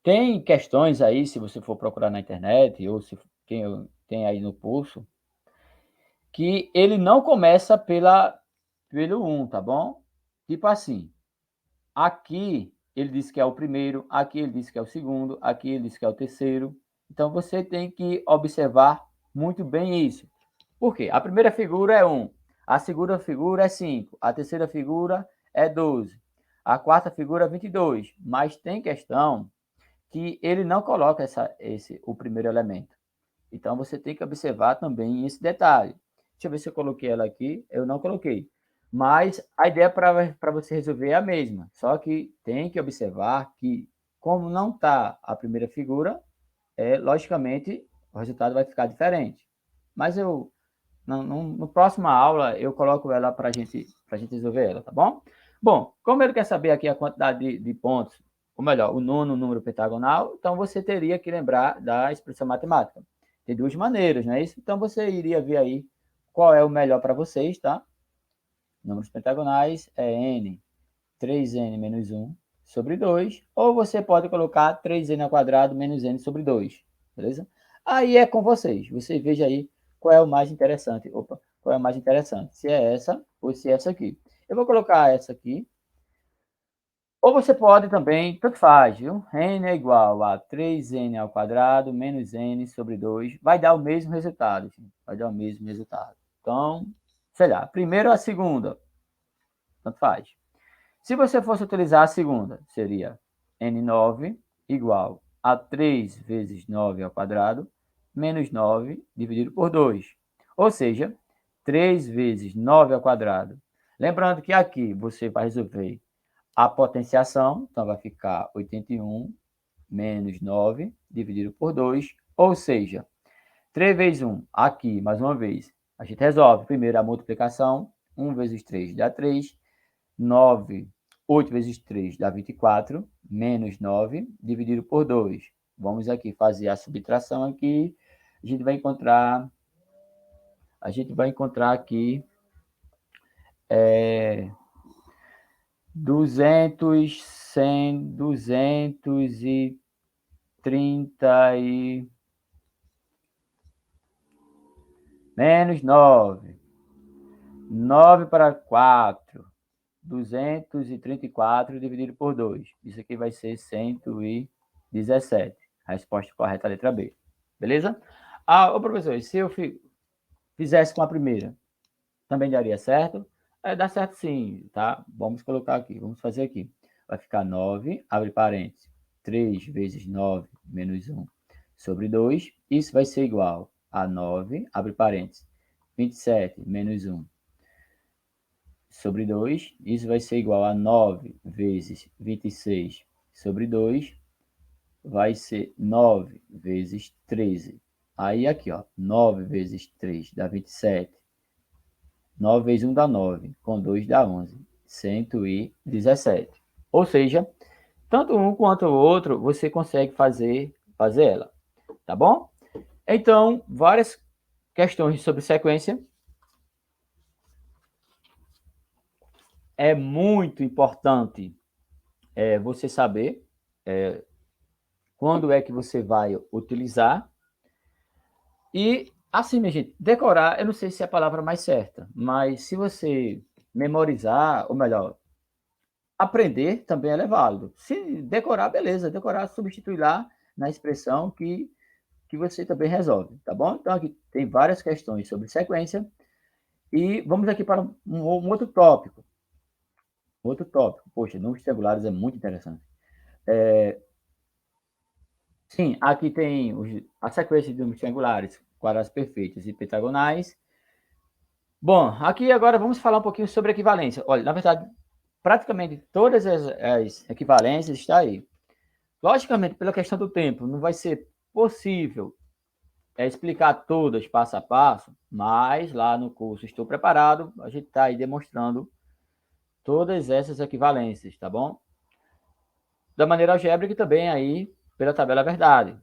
Tem questões aí, se você for procurar na internet, ou se tem aí no curso, que ele não começa pelo 1, tá bom? Tipo assim, aqui ele diz que é o primeiro, aqui ele diz que é o segundo, aqui ele diz que é o terceiro. Então você tem que observar muito bem isso. Por quê? A primeira figura é 1, a segunda figura é 5, a terceira figura é 12, a quarta figura é 22. Mas tem questão que ele não coloca o primeiro elemento. Então você tem que observar também esse detalhe. Deixa eu ver se eu coloquei ela aqui. Eu não coloquei. Mas a ideia para você resolver é a mesma. Só que tem que observar que, como não está a primeira figura, logicamente o resultado vai ficar diferente. Mas eu, no próxima aula, eu coloco ela para a gente resolver ela, tá bom? Bom, como ele quer saber aqui a quantidade de pontos, ou melhor, o nono número pentagonal, então você teria que lembrar da expressão matemática. Tem duas maneiras, não é isso? Então você iria ver aí qual é o melhor para vocês, tá? Números pentagonais é n, 3n menos 1 sobre 2, ou você pode colocar 3n ao quadrado menos n sobre 2, beleza? Aí é com vocês. Você veja aí qual é o mais interessante. Opa, qual é o mais interessante? Se é essa ou se é essa aqui. Eu vou colocar essa aqui. Ou você pode também, tanto faz, viu? N é igual a 3n ao quadrado menos n sobre 2. Vai dar o mesmo resultado, gente. Vai dar o mesmo resultado. Então, sei lá, primeira ou a segunda, tanto faz. Se você fosse utilizar a segunda, seria n9 igual a 3 vezes 9 ao quadrado menos 9 dividido por 2. Ou seja, 3 vezes 9 ao quadrado. Lembrando que aqui você vai resolver a potenciação, então vai ficar 81 menos 9 dividido por 2, ou seja, 3 vezes 1, aqui, mais uma vez, a gente resolve primeiro a multiplicação, 1 vezes 3 dá 3, 9, 8 vezes 3 dá 24, menos 9, dividido por 2. Vamos aqui fazer a subtração aqui, a gente vai encontrar aqui 200, 100, 230 e menos 9. 9 para 4. 234 dividido por 2. Isso aqui vai ser 117. A resposta correta é a letra B. Beleza? Ô professor, se eu fizesse com a primeira, também daria certo? Dá certo sim, tá? Vamos colocar aqui, vamos fazer aqui. Vai ficar 9, abre parênteses, 3 vezes 9 menos 1 sobre 2. Isso vai ser igual a 9, abre parênteses, 27 menos 1 sobre 2. Isso vai ser igual a 9 vezes 26 sobre 2. Vai ser 9 vezes 13. Aí aqui, ó, 9 vezes 3 dá 27. 9 vezes 1 dá 9. Com 2 dá 11. 117. Ou seja, tanto um quanto o outro, você consegue fazer ela. Tá bom? Então, várias questões sobre sequência. É muito importante você saber quando é que você vai utilizar. E, assim, minha gente, decorar, eu não sei se é a palavra mais certa, mas se você memorizar, ou melhor, aprender também é válido. Se decorar, beleza, decorar substitui lá na expressão que você também resolve, tá bom? Então, aqui tem várias questões sobre sequência. E vamos aqui para um outro tópico. Outro tópico. Poxa, números triangulares é muito interessante. Sim, aqui tem a sequência de números triangulares, quadrados perfeitos e pentagonais. Bom, aqui agora vamos falar um pouquinho sobre equivalência. Olha, na verdade, praticamente todas as equivalências estão aí. Logicamente, pela questão do tempo, não vai ser possível explicar todas passo a passo, mas lá no curso Estou Preparado, a gente está aí demonstrando todas essas equivalências, tá bom? Da maneira algébrica também aí pela tabela verdade.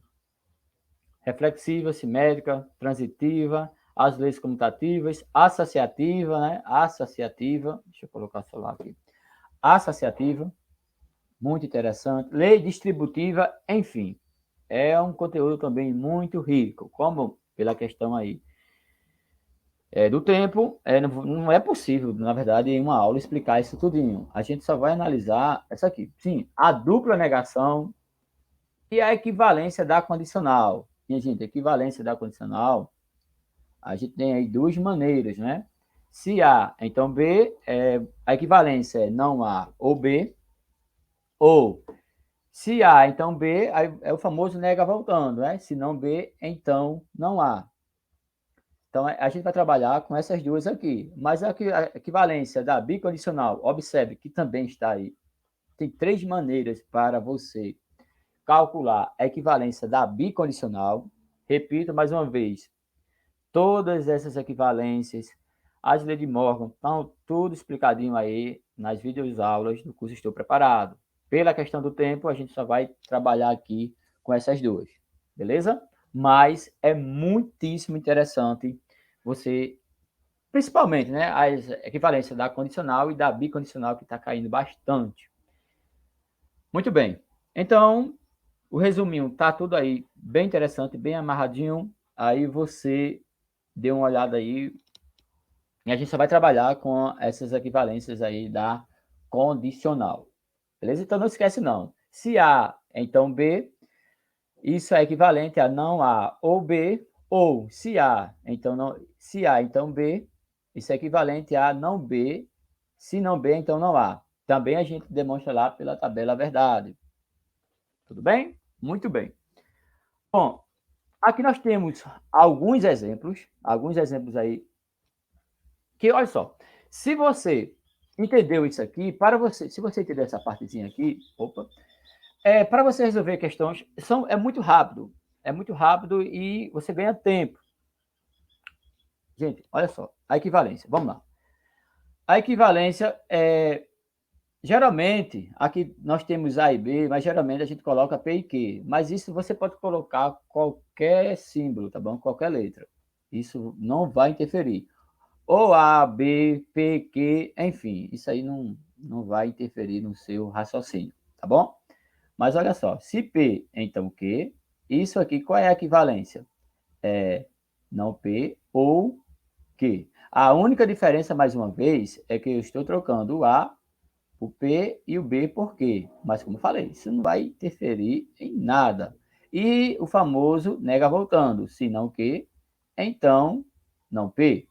Reflexiva, simétrica, transitiva, as leis comutativas, associativa, né? Associativa, deixa eu colocar o celular aqui. Associativa, muito interessante. Lei distributiva, enfim. É um conteúdo também muito rico, como pela questão aí do tempo, não é possível, na verdade, em uma aula explicar isso tudinho. A gente só vai analisar essa aqui. Sim, a dupla negação e a equivalência da condicional. Minha gente, a equivalência da condicional, a gente tem aí duas maneiras, né? Se A, então B, a equivalência é não A ou B, ou se A, então B, aí é o famoso nega voltando, né? Se não B, então não A. Então, a gente vai trabalhar com essas duas aqui. Mas a equivalência da bicondicional, observe que também está aí. Tem três maneiras para você calcular a equivalência da bicondicional. Repito mais uma vez, todas essas equivalências, as leis de Morgan, estão tudo explicadinho aí nas videoaulas do curso Estou Preparado. Pela questão do tempo, a gente só vai trabalhar aqui com essas duas, beleza? Mas é muitíssimo interessante você, principalmente, né, as equivalências da condicional e da bicondicional, que está caindo bastante. Muito bem. Então, o resuminho tá tudo aí bem interessante, bem amarradinho. Aí você dê uma olhada aí e a gente só vai trabalhar com essas equivalências aí da condicional. Beleza? Então não esquece não. Se A, então B, isso é equivalente a não A ou B, ou se A, então não, se A, então B, isso é equivalente a não B, se não B, então não A. Também a gente demonstra lá pela tabela verdade. Tudo bem? Muito bem. Bom, aqui nós temos alguns exemplos aí, que olha só, se você entendeu isso aqui, se você entender essa partezinha aqui, para você resolver questões, é muito rápido e você ganha tempo. Gente, olha só, a equivalência, vamos lá. A equivalência geralmente, aqui nós temos A e B, mas geralmente a gente coloca P e Q. Mas isso você pode colocar qualquer símbolo, tá bom? Qualquer letra. Isso não vai interferir. Ou A, B, P, Q, enfim, isso aí não vai interferir no seu raciocínio, tá bom? Mas olha só, se P, então Q, isso aqui, qual é a equivalência? É não P ou Q. A única diferença, mais uma vez, é que eu estou trocando o A, o P e o B por quê? Mas, como eu falei, isso não vai interferir em nada. E o famoso nega voltando, se não Q, então não P.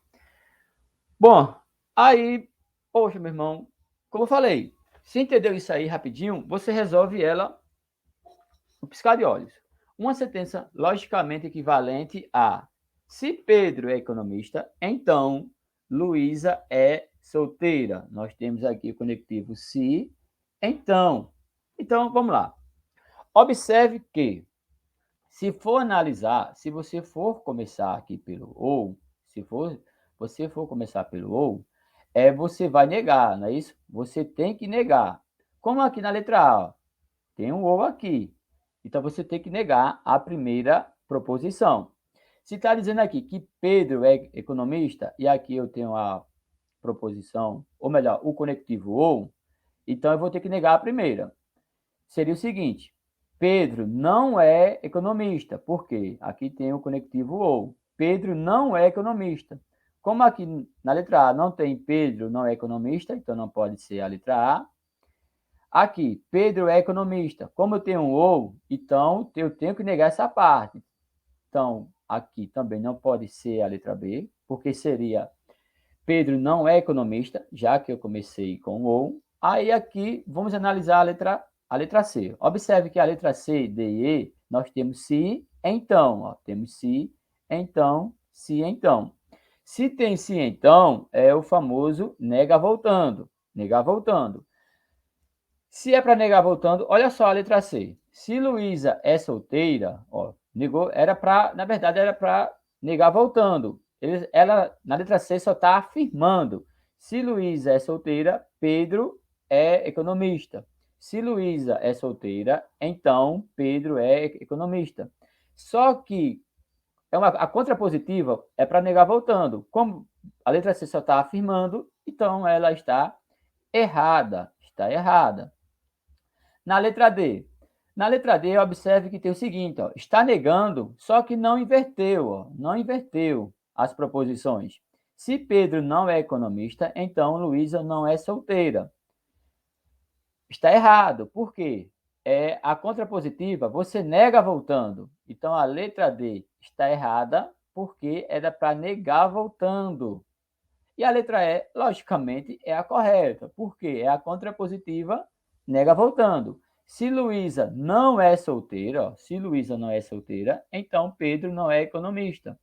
Bom, aí, poxa, meu irmão, como eu falei, se entendeu isso aí rapidinho, você resolve ela no piscar de olhos. Uma sentença logicamente equivalente a: se Pedro é economista, então Luísa é solteira. Nós temos aqui o conectivo se, então. Então, vamos lá. Observe que, se for analisar, se você for começar aqui pelo ou, se for, você for começar pelo ou, você vai negar, não é isso? Você tem que negar. Como aqui na letra A, ó, tem um ou aqui. Então, você tem que negar a primeira proposição. Se está dizendo aqui que Pedro é economista, e aqui eu tenho a proposição, ou melhor, o conectivo ou, então eu vou ter que negar a primeira. Seria o seguinte: Pedro não é economista. Por quê? Aqui tem o conectivo ou. Pedro não é economista. Como aqui na letra A não tem Pedro não é economista, então não pode ser a letra A. Aqui, Pedro é economista. Como eu tenho um ou, então eu tenho que negar essa parte. Então, aqui também não pode ser a letra B, porque seria Pedro não é economista, já que eu comecei com o ou. Aí aqui, vamos analisar a letra a letra C. Observe que a letra C, D e E, nós temos se, então. Ó, temos se, então, se, então. Se tem se, então, é o famoso nega voltando. Negar voltando. Se é para negar voltando, olha só a letra C. Se Luísa é solteira, ó, negou, na verdade, era para negar voltando. Ela, na letra C, só está afirmando. Se Luísa é solteira, Pedro é economista. Se Luísa é solteira, então Pedro é economista. Só que a contrapositiva é para negar voltando. Como a letra C só está afirmando, então ela está errada. Está errada. Na letra D. Na letra D, observe que tem o seguinte, ó, está negando, só que não inverteu, ó, não inverteu as proposições. Se Pedro não é economista, então Luísa não é solteira. Está errado. Por quê? A contrapositiva, você nega voltando. Então, a letra D está errada porque era para negar voltando. E a letra E, logicamente, é a correta. Por quê? É a contrapositiva, nega voltando. Se Luísa não é solteira, ó, se Luísa não é solteira, então Pedro não é economista.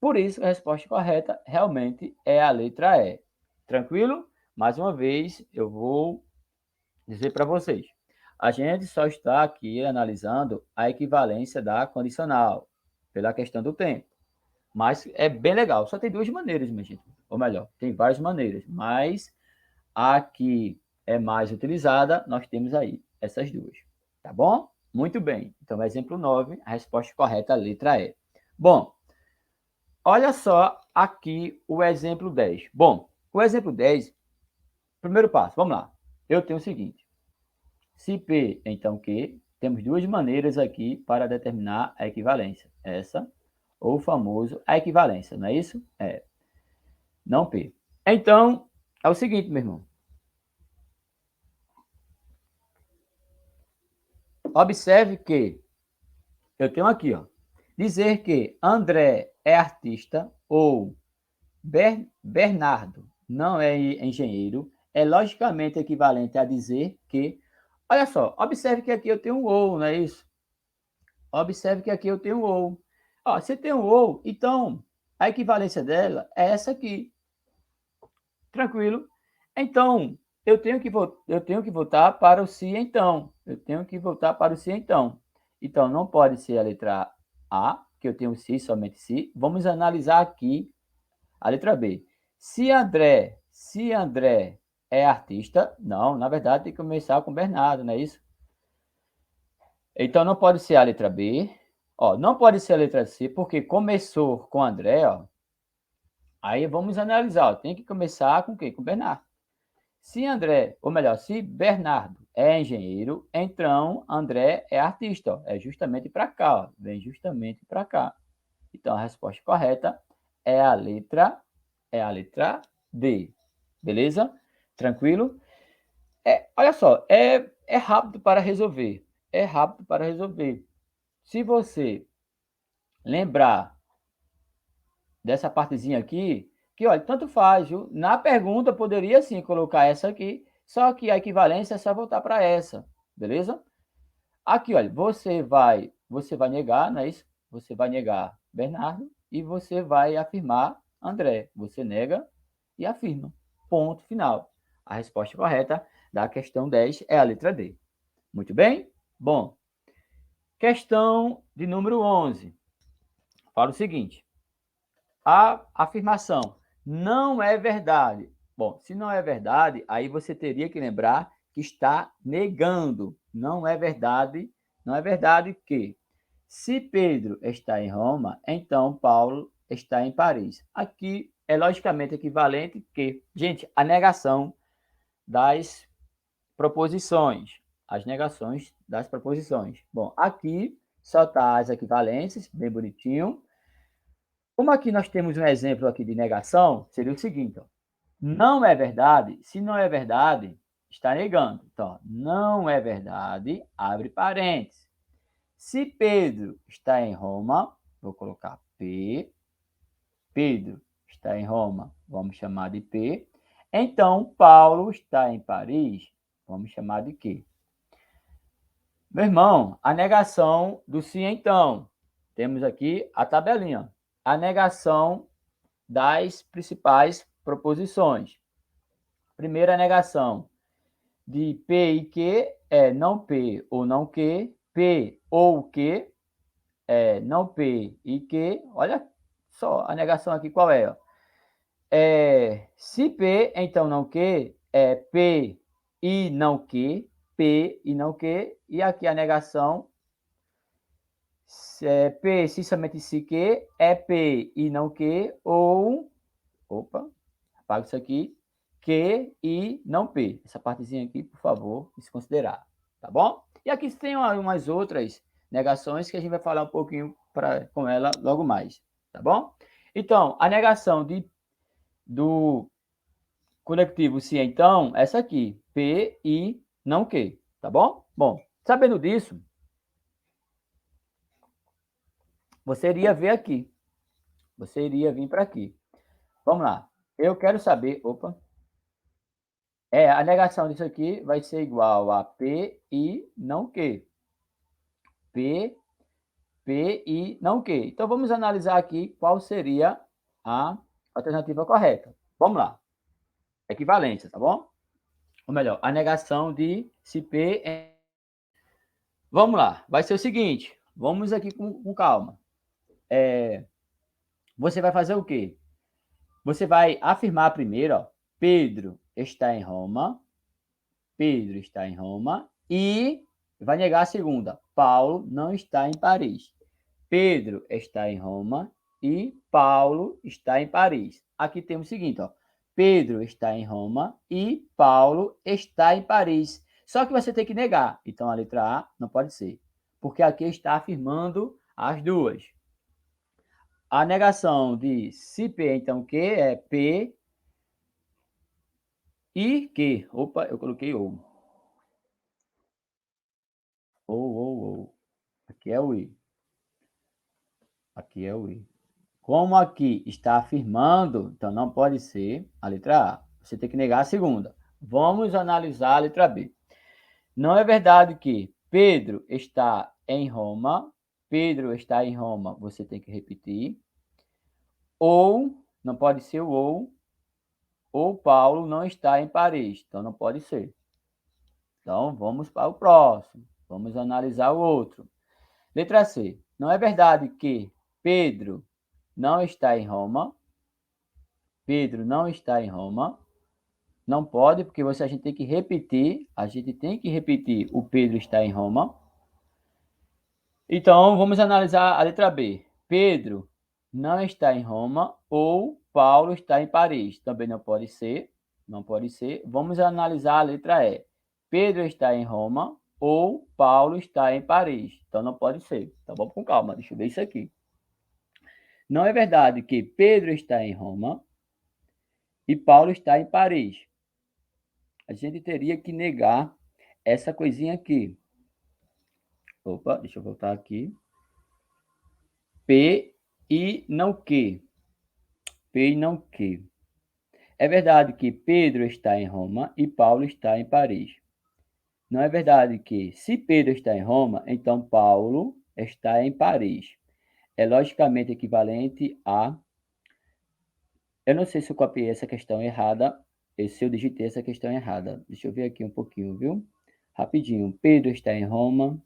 Por isso, a resposta correta realmente é a letra E. Tranquilo? Mais uma vez, eu vou dizer para vocês. A gente só está aqui analisando a equivalência da condicional, pela questão do tempo. Mas é bem legal. Só tem duas maneiras, minha gente. Ou melhor, tem várias maneiras. Mas a que é mais utilizada, nós temos aí essas duas. Tá bom? Muito bem. Então, exemplo 9, a resposta correta, a letra E. Bom, olha só aqui o exemplo 10. Bom, o exemplo 10, primeiro passo, vamos lá. Eu tenho o seguinte. Se P, então Q, temos duas maneiras aqui para determinar a equivalência. Essa, ou o famoso a equivalência, não é isso? É. Não P. Então, é o seguinte, meu irmão. Observe que eu tenho aqui, ó, dizer que André é artista ou Bernardo não é engenheiro é logicamente equivalente a dizer que, olha só, observe que aqui eu tenho um ou, não é isso? Observe que aqui eu tenho um ou. Ó, se tem um ou, então a equivalência dela é essa aqui. Tranquilo? Então, eu tenho que voltar para o se então. Eu tenho que voltar para o se então. Então, não pode ser a letra A, que eu tenho se, somente se. Vamos analisar aqui a letra B. Se André é artista, não, na verdade tem que começar com Bernardo, não é isso? Então, não pode ser a letra B. Ó, não pode ser a letra C, porque começou com André, ó. Aí vamos analisar, ó. Tem que começar com quem? Com Bernardo. Se André, ou melhor, se Bernardo é engenheiro, então André é artista. Ó. É justamente para cá, ó. Vem justamente para cá. Então a resposta correta é a letra D. Beleza? Tranquilo? Olha só, é rápido para resolver. É rápido para resolver. Se você lembrar dessa partezinha aqui, que olha, tanto faz, viu? Na pergunta poderia sim colocar essa aqui, só que a equivalência é só voltar para essa, beleza? Aqui, olha, você vai negar, não é isso? Você vai negar Bernardo e você vai afirmar André. Você nega e afirma. Ponto final. A resposta correta da questão 10 é a letra D. Muito bem? Bom, questão de número 11. Fala o seguinte: a afirmação não é verdade. Bom, se não é verdade, aí você teria que lembrar que está negando. Não é verdade. Não é verdade que se Pedro está em Roma, então Paulo está em Paris. Aqui é logicamente equivalente que, gente, a negação das proposições. As negações das proposições. Bom, aqui só está as equivalências, bem bonitinho. Como aqui nós temos um exemplo aqui de negação, seria o seguinte, ó, não é verdade, se não é verdade, está negando. Então, não é verdade, abre parênteses. Se Pedro está em Roma, vou colocar P, Pedro está em Roma, vamos chamar de P. Então, Paulo está em Paris, vamos chamar de Q. Meu irmão, a negação do se então. Temos aqui a tabelinha. A negação das principais proposições. Primeira negação de P e Q é não P ou não Q, P ou Q é não P e Q. Olha só a negação aqui qual é. Ó. Se P, então não Q, é P e não Q, P e não Q, e aqui a negação P, se somente se Q, é P e não Q, ou, opa, apaga isso aqui, Q e não P. Essa partezinha aqui, por favor, desconsiderar, tá bom? E aqui tem umas outras negações que a gente vai falar um pouquinho com ela logo mais, tá bom? Então, a negação do conectivo se então, essa aqui, P e não Q, tá bom? Bom, sabendo disso, você iria ver aqui, você iria vir para aqui. Vamos lá. Eu quero saber, opa, a negação disso aqui vai ser igual a P e não Q. P, P e não Q. Então, vamos analisar aqui qual seria a alternativa correta. Vamos lá. Equivalência, tá bom? Ou melhor, a negação de se P é... Vamos lá. Vai ser o seguinte. Vamos aqui com calma. Você vai fazer o quê? Você vai afirmar primeiro, ó, Pedro está em Roma. Pedro está em Roma e vai negar a segunda. Paulo não está em Paris. Pedro está em Roma e Paulo está em Paris. Aqui temos o seguinte, ó. Pedro está em Roma e Paulo está em Paris. Só que você tem que negar. Então a letra A não pode ser, porque aqui está afirmando as duas. A negação de se P, então Q é P e Q. Opa, eu coloquei ou. Ou. Aqui é o I. Aqui é o I. Como aqui está afirmando, então não pode ser a letra A. Você tem que negar a segunda. Vamos analisar a letra B. Não é verdade que Pedro está em Roma. Pedro está em Roma, você tem que repetir. Ou, não pode ser o ou Paulo não está em Paris. Então não pode ser. Então vamos para o próximo. Vamos analisar o outro. Letra C. Não é verdade que Pedro não está em Roma. Pedro não está em Roma. Não pode, porque a gente tem que repetir. A gente tem que repetir o Pedro está em Roma. Então, vamos analisar a letra B. Pedro não está em Roma ou Paulo está em Paris. Também não pode ser. Não pode ser. Vamos analisar a letra E. Pedro está em Roma ou Paulo está em Paris. Então, não pode ser. Então, vamos com calma. Deixa eu ver isso aqui. Não é verdade que Pedro está em Roma e Paulo está em Paris. A gente teria que negar essa coisinha aqui. Opa, deixa eu voltar aqui. P e não Q. P e não Q. É verdade que Pedro está em Roma e Paulo está em Paris. Não é verdade que, se Pedro está em Roma, então Paulo está em Paris. É logicamente equivalente a... Eu não sei se eu copiei essa questão errada, se eu digitei essa questão errada. Deixa eu ver aqui um pouquinho, viu? Rapidinho. Pedro está em Roma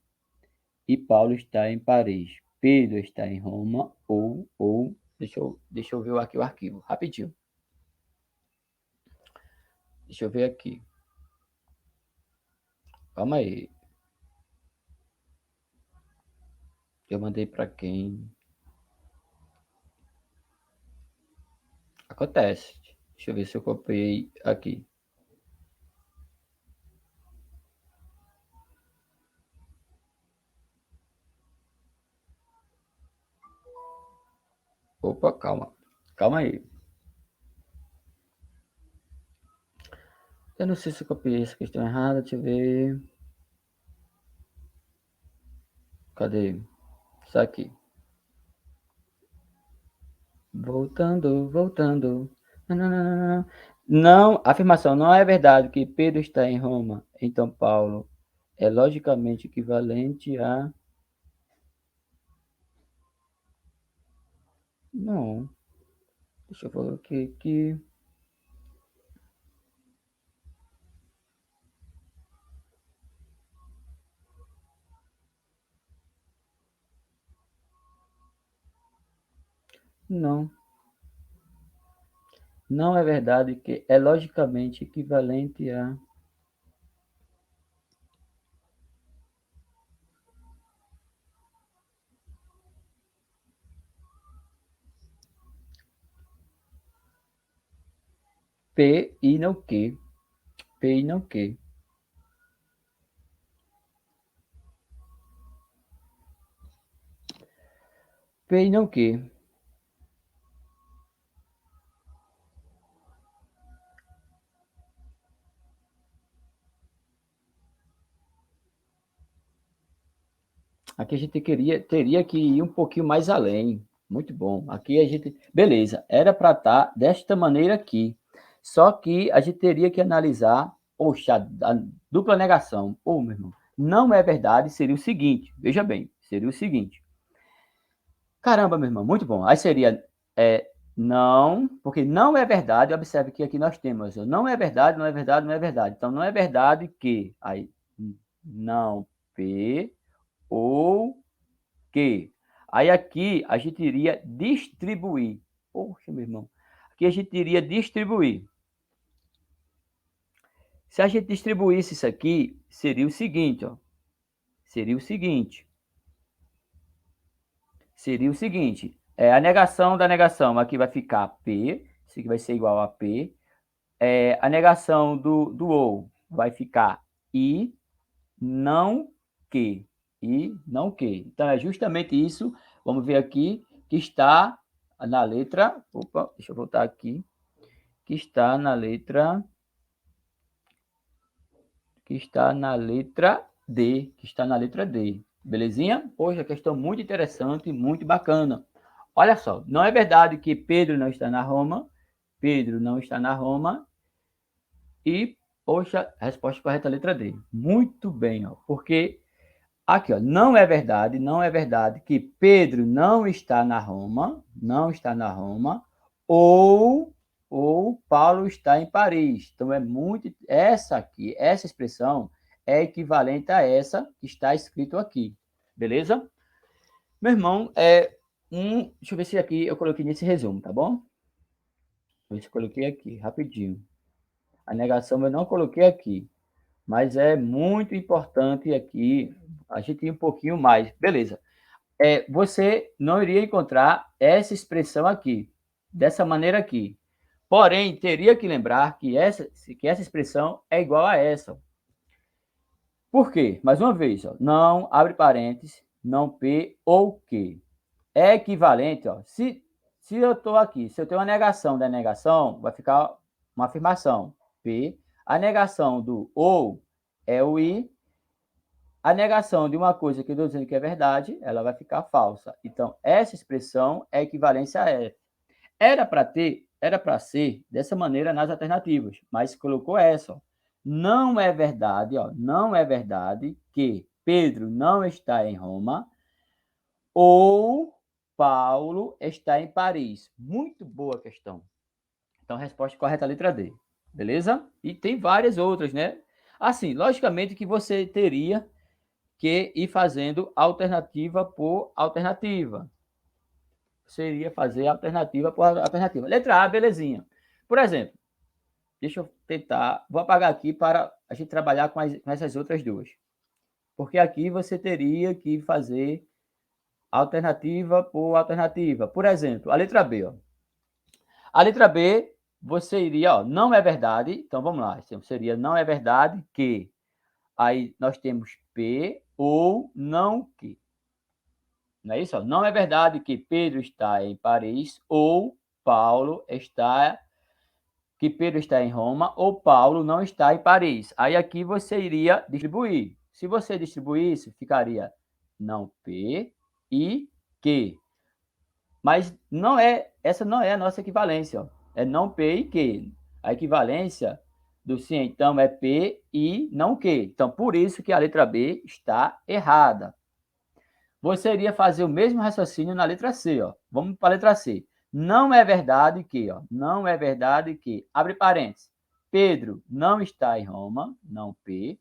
e Paulo está em Paris. Pedro está em Roma ou... Deixa eu ver aqui o arquivo, rapidinho. Deixa eu ver aqui. Calma aí. Eu mandei para quem? Acontece. Deixa eu ver se eu copiei aqui. Opa, calma. Calma aí. Eu não sei se eu copiei essa questão errada. Deixa eu ver. Cadê? Isso aqui. Voltando. Não, afirmação. Não é verdade que Pedro está em Roma, então Paulo é logicamente equivalente a... Não, deixa eu colocar aqui. Não, não é verdade que é logicamente equivalente a... P e não Q. P e não Q. P e não Q. Aqui a gente teria que ir um pouquinho mais além. Muito bom. Aqui a gente... Beleza, era para estar desta maneira aqui. Só que a gente teria que analisar... Poxa, a dupla negação. Pô, meu irmão, não é verdade, seria o seguinte. Veja bem, seria o seguinte. Caramba, meu irmão, muito bom. Aí seria não, porque não é verdade. Observe que aqui nós temos não é verdade, não é verdade, não é verdade. Então, não é verdade que... Aí, não P ou que. Aí aqui a gente iria distribuir. Poxa, meu irmão. Aqui a gente iria distribuir. Se a gente distribuísse isso aqui, seria o seguinte, ó. Seria o seguinte. Seria o seguinte. A negação da negação aqui vai ficar P. Isso aqui vai ser igual a P. A negação do ou vai ficar I, não que. I, não que. Então, é justamente isso. Vamos ver aqui que está na letra... Opa, deixa eu voltar aqui. Que está na letra... Que está na letra D. Que está na letra D. Belezinha? Poxa, questão muito interessante, muito bacana. Olha só, não é verdade que Pedro não está na Roma. Pedro não está na Roma. E, poxa, a resposta correta é a letra D. Muito bem, ó, porque aqui, ó, não é verdade que Pedro não está na Roma, não está na Roma, ou Paulo está em Paris. Então, essa aqui, essa expressão é equivalente a essa que está escrito aqui, beleza? Meu irmão, deixa eu ver se aqui eu coloquei nesse resumo, tá bom? Deixa eu ver se eu coloquei aqui, rapidinho. A negação eu não coloquei aqui, mas é muito importante aqui, a gente ir um pouquinho mais. Beleza. Você não iria encontrar essa expressão aqui, dessa maneira aqui. Porém, teria que lembrar que essa expressão é igual a essa. Por quê? Mais uma vez, ó, não, abre parênteses, não P ou Q. É equivalente, ó, se eu estou aqui, se eu tenho uma negação da negação, vai ficar uma afirmação, P. A negação do ou é o I. A negação de uma coisa que eu estou dizendo que é verdade, ela vai ficar falsa. Então, essa expressão é equivalência a F. Era para ser dessa maneira nas alternativas, mas colocou essa. Ó. Não é verdade, ó, não é verdade que Pedro não está em Roma ou Paulo está em Paris. Muito boa questão. Então, a resposta correta é a letra D. Beleza? E tem várias outras, né? Assim, logicamente que você teria que ir fazendo alternativa por alternativa. Seria fazer alternativa por alternativa. Letra A, belezinha. Por exemplo, deixa eu tentar... Vou apagar aqui para a gente trabalhar com essas outras duas. Porque aqui você teria que fazer alternativa por alternativa. Por exemplo, a letra B. Ó. A letra B, você iria... Ó, não é verdade. Então, vamos lá. Seria não é verdade que... Aí nós temos P ou não que. Não é isso? Não é verdade que Pedro está em Paris ou que Pedro está em Roma ou Paulo não está em Paris. Aí aqui você iria distribuir. Se você distribuísse, ficaria não P e Q. Mas essa não é a nossa equivalência. Ó. É não P e Q. A equivalência do sim, então, é P e não Q. Então, por isso que a letra B está errada. Você iria fazer o mesmo raciocínio na letra C, ó. Vamos para a letra C. Não é verdade que, ó, não é verdade que, abre parênteses, Pedro não está em Roma, não P,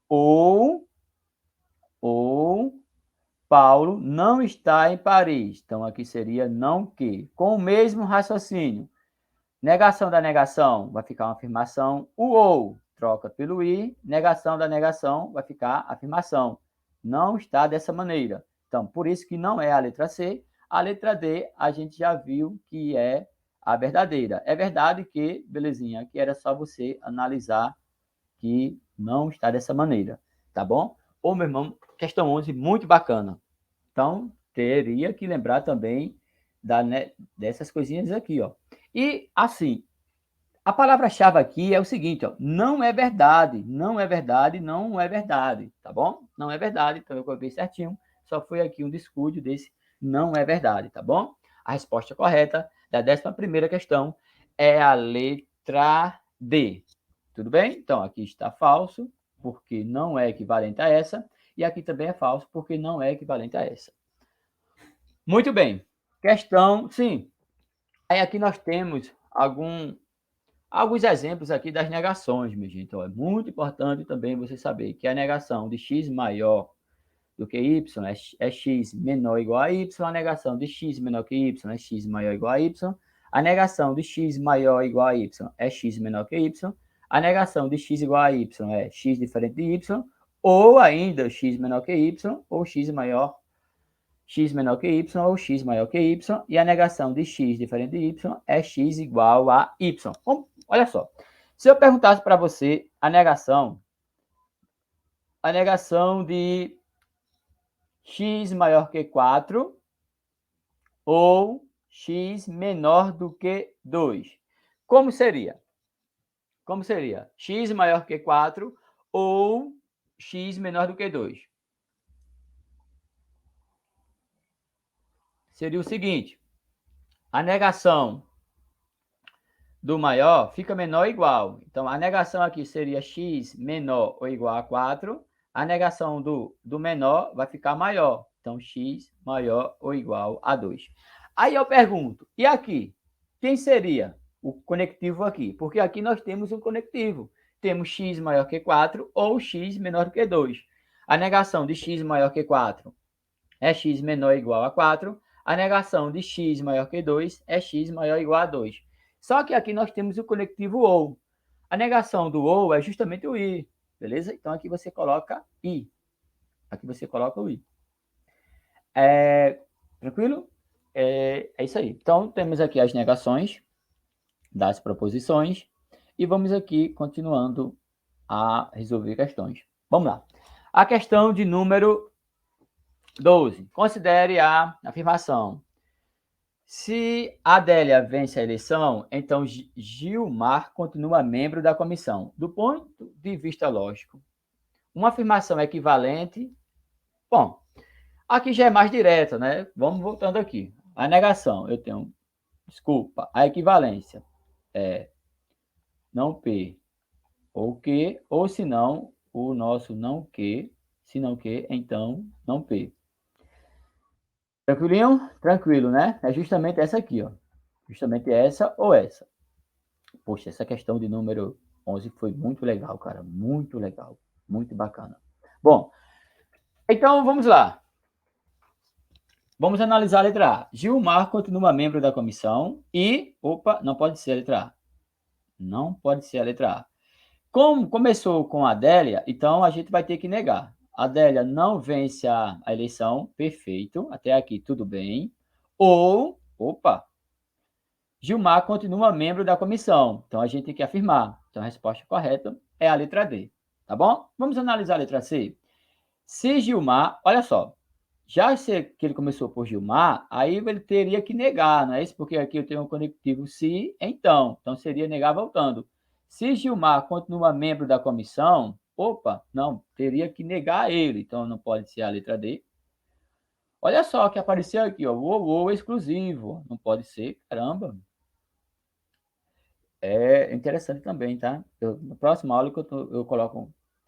ou Paulo não está em Paris. Então, aqui seria não que. Com o mesmo raciocínio. Negação da negação vai ficar uma afirmação. O ou troca pelo i. Negação da negação vai ficar afirmação. Não está dessa maneira. Então, por isso que não é a letra C. A letra D, a gente já viu que é a verdadeira. É verdade que, belezinha, que era só você analisar que não está dessa maneira. Tá bom? Ô, meu irmão, questão 11, muito bacana. Então, teria que lembrar também dessas coisinhas aqui, ó. E, assim, a palavra-chave aqui é o seguinte, ó, não é verdade, não é verdade, não é verdade, tá bom? Não é verdade, então eu coloquei certinho, só foi aqui um descuido desse não é verdade, tá bom? A resposta correta da 11ª questão é a letra D. Tudo bem? Então, aqui está falso, porque não é equivalente a essa, e aqui também é falso, porque não é equivalente a essa. Muito bem. Questão, sim. Aí aqui nós temos alguns exemplos aqui das negações, minha gente. Ó, é muito importante também você saber que a negação de x maior do que y é x menor ou igual a y, a negação de x menor que y é x maior ou igual a y, a negação de x maior ou igual a y é x menor que y, a negação de x igual a y é x diferente de y, ou ainda x menor que y, ou x menor que y ou x maior que y, e a negação de x diferente de y é x igual a y. Bom, olha só, se eu perguntasse para você a negação de x maior que 4 ou x menor do que 2, como seria? Como seria? X maior que 4 ou x menor do que 2? Seria o seguinte, a negação do maior fica menor ou igual. Então, a negação aqui seria x menor ou igual a 4. A negação do menor vai ficar maior. Então, x maior ou igual a 2. Aí eu pergunto, e aqui? Quem seria o conectivo aqui? Porque aqui nós temos um conectivo. Temos x maior que 4 ou x menor que 2. A negação de x maior que 4 é x menor ou igual a 4. A negação de x maior que 2 é x maior ou igual a 2. Só que aqui nós temos o conectivo ou. A negação do ou é justamente o i, beleza? Então aqui você coloca i. Aqui você coloca o i. Tranquilo? É isso aí. Então temos aqui as negações das proposições e vamos aqui continuando a resolver questões. Vamos lá. A questão de número 12. Considere a afirmação. Se Adélia vence a eleição, então Gilmar continua membro da comissão. Do ponto de vista lógico, uma afirmação equivalente. Bom, aqui já é mais direta, né? Vamos voltando aqui. A negação, eu tenho. Desculpa, a equivalência é não P ou Q, ou se não, o nosso não Q, se não Q, então não P. Tranquilinho? Tranquilo, né? É justamente essa aqui, ó. Justamente essa ou essa. Poxa, essa questão de número 11 foi muito legal, cara. Muito legal. Muito bacana. Bom, então vamos lá. Vamos analisar a letra A. Gilmar continua membro da comissão e... Opa, não pode ser a letra A. Não pode ser a letra A. Como começou com a Adélia, então a gente vai ter que negar. A Adélia não vence a eleição, perfeito. Até aqui tudo bem. Ou... Opa, Gilmar continua membro da comissão. Então, a gente tem que afirmar. Então, a resposta correta é a letra D. Tá bom? Vamos analisar a letra C. Se Gilmar, olha só, já que ele começou por Gilmar, aí ele teria que negar, não é isso? Porque aqui eu tenho um conectivo se, então. Então, seria negar voltando. Se Gilmar continua membro da comissão, opa, não, teria que negar ele. Então, não pode ser a letra D. Olha só o que apareceu aqui, ó, o exclusivo. Não pode ser, caramba. é interessante também, tá? Na próxima aula que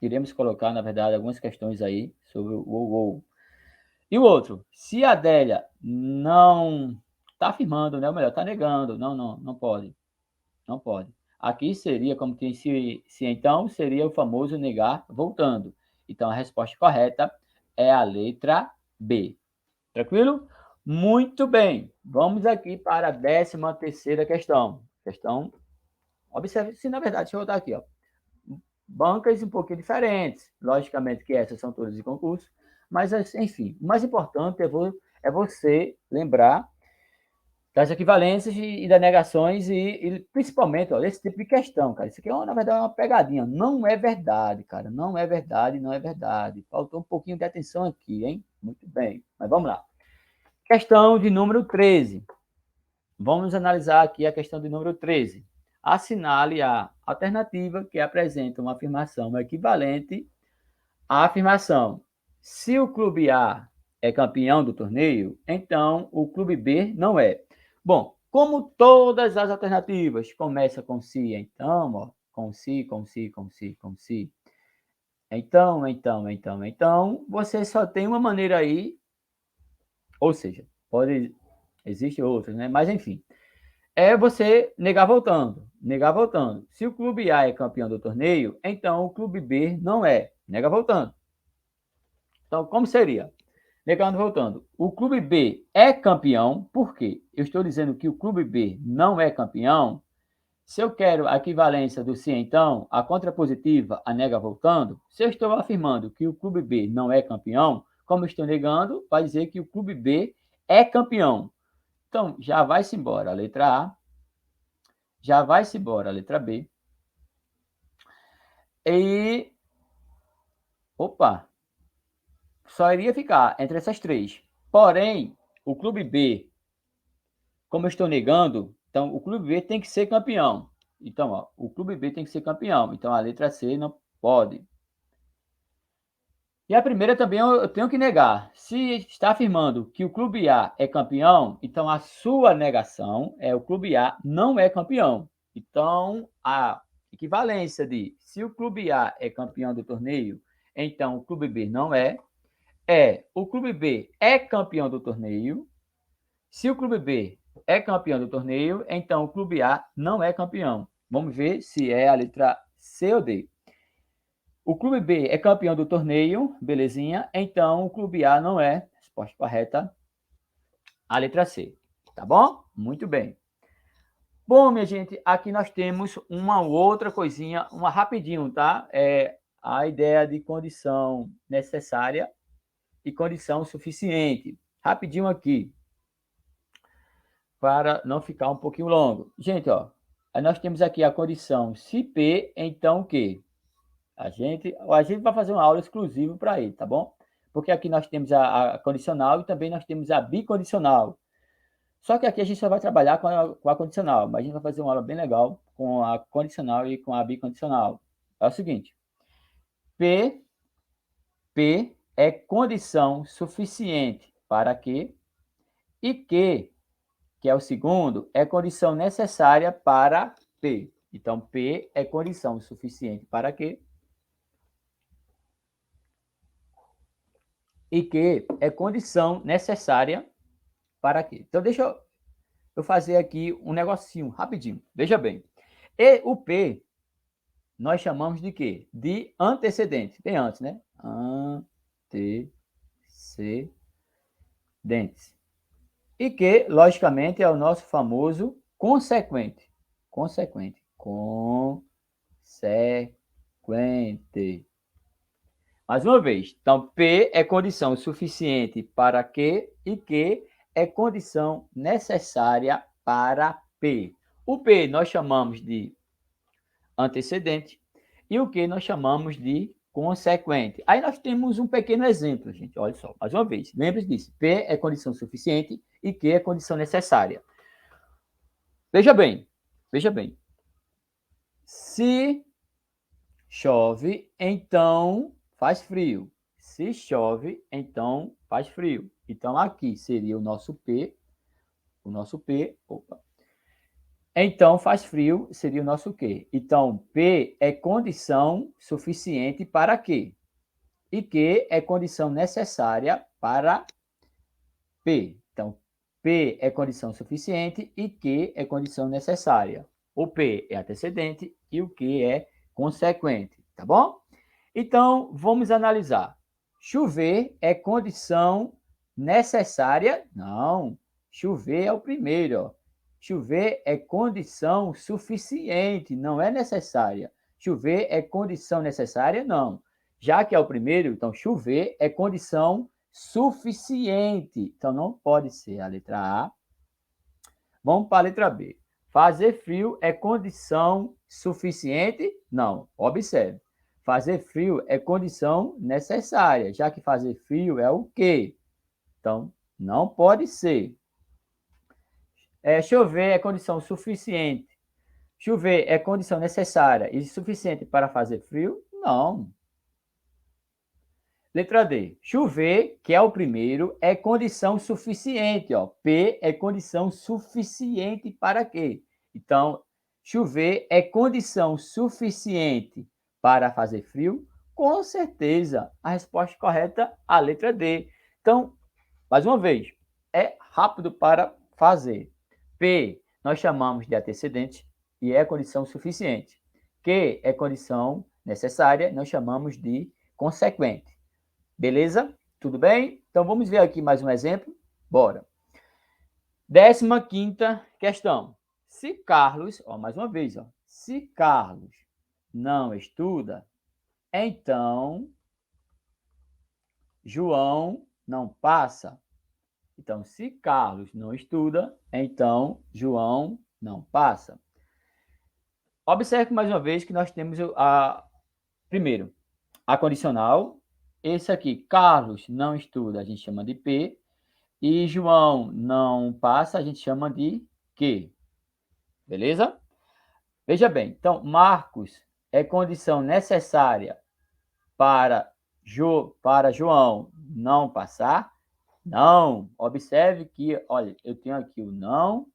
iremos colocar, na verdade, algumas questões aí sobre o ou. E o outro, se a Adélia não está afirmando, né? Ou melhor, está negando, não pode, não pode. Aqui seria, como tem se então, seria o famoso negar voltando. Então, a resposta correta é a letra B. Tranquilo? Muito bem. Vamos aqui para a 13ª questão. Observe se, na verdade, deixa eu botar aqui, ó. Bancas um pouquinho diferentes. Logicamente que essas são todas de concurso, mas, enfim, o mais importante é você lembrar das equivalências e das negações e principalmente, ó, esse tipo de questão, cara. Isso aqui, na verdade, é uma pegadinha. Não é verdade, cara. Não é verdade, não é verdade. Faltou um pouquinho de atenção aqui, hein? Muito bem. Mas vamos lá. Questão de número 13. Vamos analisar aqui a questão de número 13. Assinale a alternativa que apresenta uma afirmação equivalente à afirmação. Se o clube A é campeão do torneio, então o clube B não é. Bom, como todas as alternativas começam com se, então, ó, com se, com se. Então, você só tem uma maneira aí, ou seja, existem outras, né? Mas enfim, é você negar voltando. Negar voltando. Se o clube A é campeão do torneio, então o clube B não é. Nega voltando. Então, como seria? Negando voltando. O clube B é campeão, por quê? Eu estou dizendo que o clube B não é campeão. Se eu quero a equivalência do se então, a contrapositiva, a nega voltando, se eu estou afirmando que o clube B não é campeão, como eu estou negando, vai dizer que o clube B é campeão. Então, já vai-se embora a letra A, já vai-se embora a letra B. E, opa, só iria ficar entre essas três. Porém, o clube B, como eu estou negando, então o clube B tem que ser campeão. Então, ó, o clube B tem que ser campeão. Então, a letra C não pode. E a primeira também eu tenho que negar. Se está afirmando que o clube A é campeão, então a sua negação é o clube A não é campeão. Então, a equivalência de se o clube A é campeão do torneio, então o clube B não é. O clube B é campeão do torneio. Se o clube B é campeão do torneio, então o clube A não é campeão. Vamos ver se é a letra C ou D. O clube B é campeão do torneio, belezinha. Então o clube A não é. Resposta correta, a letra C. Tá bom? Muito bem. Bom, minha gente, aqui nós temos uma outra coisinha, uma rapidinho, tá? É a ideia de condição necessária e condição suficiente. Rapidinho aqui, para não ficar um pouquinho longo. Gente, ó, nós temos aqui a condição se P, então o quê? A gente vai fazer uma aula exclusiva para ele, tá bom? Porque aqui nós temos a condicional e também nós temos a bicondicional. Só que aqui a gente só vai trabalhar com a condicional, mas a gente vai fazer uma aula bem legal com a condicional e com a bicondicional. É o seguinte, P é condição suficiente para e que é o segundo, é condição necessária para P. Então, P é condição suficiente para e que é condição necessária para quê. Então, deixa eu fazer aqui um negocinho rapidinho. Veja bem. E o P nós chamamos de quê? De antecedente. Bem antes, né? Antecedentes. E que, logicamente, é o nosso famoso consequente. Consequente. Consequente. Mais uma vez. Então, P é condição suficiente para e que é condição necessária para P. O P nós chamamos de antecedente e o que nós chamamos de consequente. Aí nós temos um pequeno exemplo, gente. Olha só, mais uma vez. Lembre-se disso. P é condição suficiente e Q é condição necessária. Veja bem, veja bem. Se chove, então faz frio. Se chove, então faz frio. Então aqui seria o nosso P, opa, Então, faz frio seria o nosso quê? Então, P é condição suficiente para quê? E Q é condição necessária para P. Então, P é condição suficiente e Q é condição necessária. O P é antecedente e o Q é consequente, tá bom? Então, vamos analisar. Chover é condição necessária? Não. Chover é o primeiro, ó. Chover é condição suficiente, não é necessária. Chover é condição necessária? Não. Já que é o primeiro, então chover é condição suficiente. Então não pode ser a letra A. Vamos para a letra B. Fazer frio é condição suficiente? Não. Observe. Fazer frio é condição necessária, já que fazer frio é o quê? Então, não pode ser. Chover é condição suficiente. Chover é condição necessária e suficiente para fazer frio? Não. Letra D. Chover, que é o primeiro, é condição suficiente. Ó. P é condição suficiente para quê? Então, chover é condição suficiente para fazer frio? Com certeza. A resposta correta, a letra D. Então, mais uma vez, é rápido para fazer. P nós chamamos de antecedente e é condição suficiente. Q é condição necessária, nós chamamos de consequente. Beleza? Tudo bem? Então vamos ver aqui mais um exemplo. Bora. 15ª questão. Se Carlos, ó, mais uma vez, ó, se Carlos não estuda, então João não passa. Então, se Carlos não estuda, então João não passa. Observe mais uma vez que nós temos primeiro, a condicional. Esse aqui, Carlos não estuda, a gente chama de P. E João não passa, a gente chama de Q. Beleza? Veja bem, então, Marcos é condição necessária para João não passar? Não. Observe que, olha, eu tenho aqui o não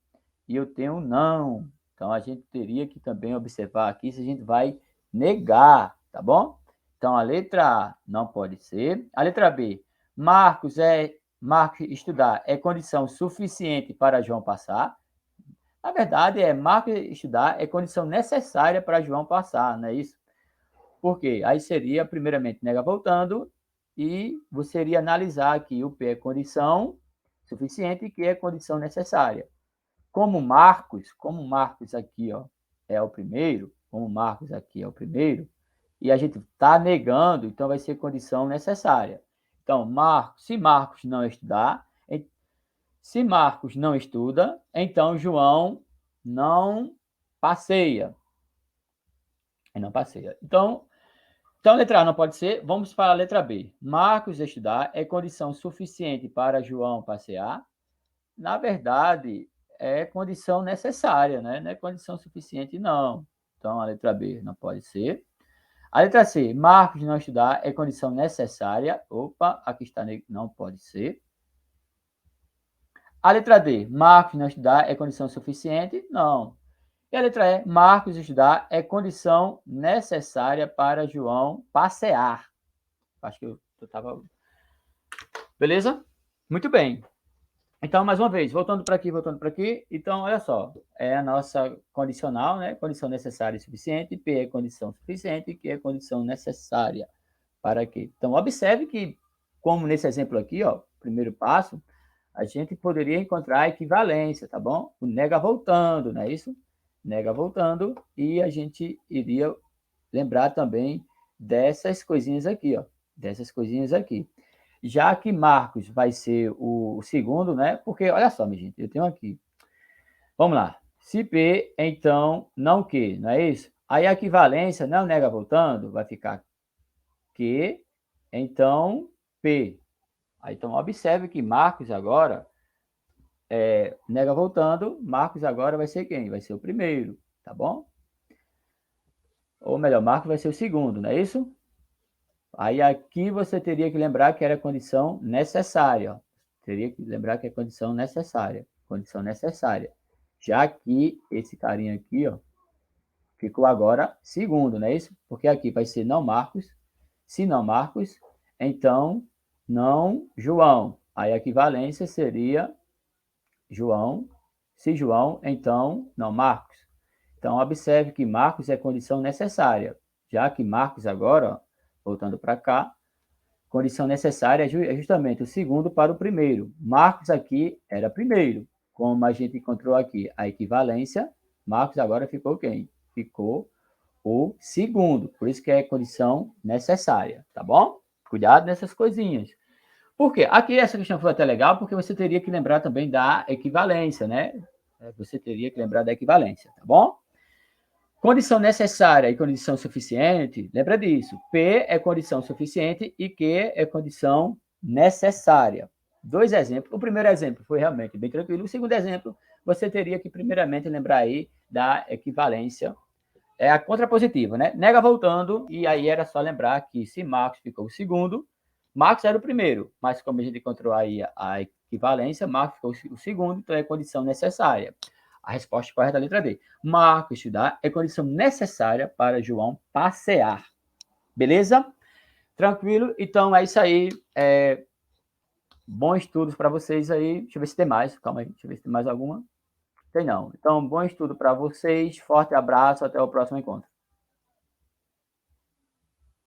e eu tenho o não. Então, a gente teria que também observar aqui se a gente vai negar, tá bom? Então, a letra A não pode ser. A letra B, Marcos estudar é condição suficiente para João passar. Na verdade, Marcos estudar é condição necessária para João passar, não é isso? Por quê? Aí seria, primeiramente, nega voltando, e você iria analisar que o P é condição suficiente e que é condição necessária. Como Marcos aqui, ó, é o primeiro, como Marcos aqui é o primeiro, e a gente está negando, então vai ser condição necessária. Então, se Marcos não estudar, se Marcos não estuda, então João não passeia. Não passeia. Então, a letra A não pode ser. Vamos para a letra B. Marcos estudar é condição suficiente para João passear. Na verdade, é condição necessária, né? Não é condição suficiente, não. Então, a letra B não pode ser. A letra C, Marcos não estudar é condição necessária. Opa, aqui está, não pode ser. A letra D, Marcos não estudar é condição suficiente? Não. E a letra E, Marcos estudar é condição necessária para João passear. Acho que eu estava... Beleza? Muito bem. Então, mais uma vez, voltando para aqui. Então, olha só, é a nossa condicional, né? Condição necessária e suficiente. P é condição suficiente, Q é condição necessária. Para quê? Então, observe que, como nesse exemplo aqui, ó, primeiro passo, a gente poderia encontrar a equivalência, tá bom? O nega voltando, não é isso? Nega voltando, e a gente iria lembrar também dessas coisinhas aqui, ó. Dessas coisinhas aqui. Já que Marcos vai ser o segundo, né? Porque, olha só, minha gente, eu tenho aqui. Vamos lá. Se P, então, não Q, não é isso? Aí a equivalência, não nega voltando, vai ficar Q, então P. Aí, então, observe que Marcos agora, nega voltando, Marcos agora vai ser quem? Vai ser o primeiro, tá bom? Ou melhor, Marcos vai ser o segundo, não é isso? Aí aqui você teria que lembrar que era condição necessária. Ó. Teria que lembrar que é condição necessária. Condição necessária. Já que esse carinha aqui, ó, ficou agora segundo, não é isso? Porque aqui vai ser não Marcos. Se não Marcos, então não João. Aí a equivalência seria João. Se João, então não Marcos. Então, observe que Marcos é condição necessária, já que Marcos agora, ó, voltando para cá, condição necessária é justamente o segundo para o primeiro. Marcos aqui era primeiro. Como a gente encontrou aqui a equivalência, Marcos agora ficou quem? Ficou o segundo. Por isso que é condição necessária, tá bom? Cuidado nessas coisinhas. Por quê? Aqui essa questão foi até legal, porque você teria que lembrar também da equivalência, né? Você teria que lembrar da equivalência, tá bom? Condição necessária e condição suficiente, lembra disso. P é condição suficiente e Q é condição necessária. Dois exemplos. O primeiro exemplo foi realmente bem tranquilo. O segundo exemplo, você teria que primeiramente lembrar aí da equivalência. É a contrapositiva, né? Nega voltando, e aí era só lembrar que se Marcos ficou o segundo, Marcos era o primeiro, mas como a gente encontrou aí a equivalência, Marcos ficou o segundo, então é condição necessária. A resposta correta é a letra D. Marcos estudar é condição necessária para João passear. Beleza? Tranquilo? Então é isso aí. Bons estudos para vocês aí. Deixa eu ver se tem mais. Calma aí, deixa eu ver se tem mais alguma. Tem não. Então, bom estudo para vocês. Forte abraço. Até o próximo encontro.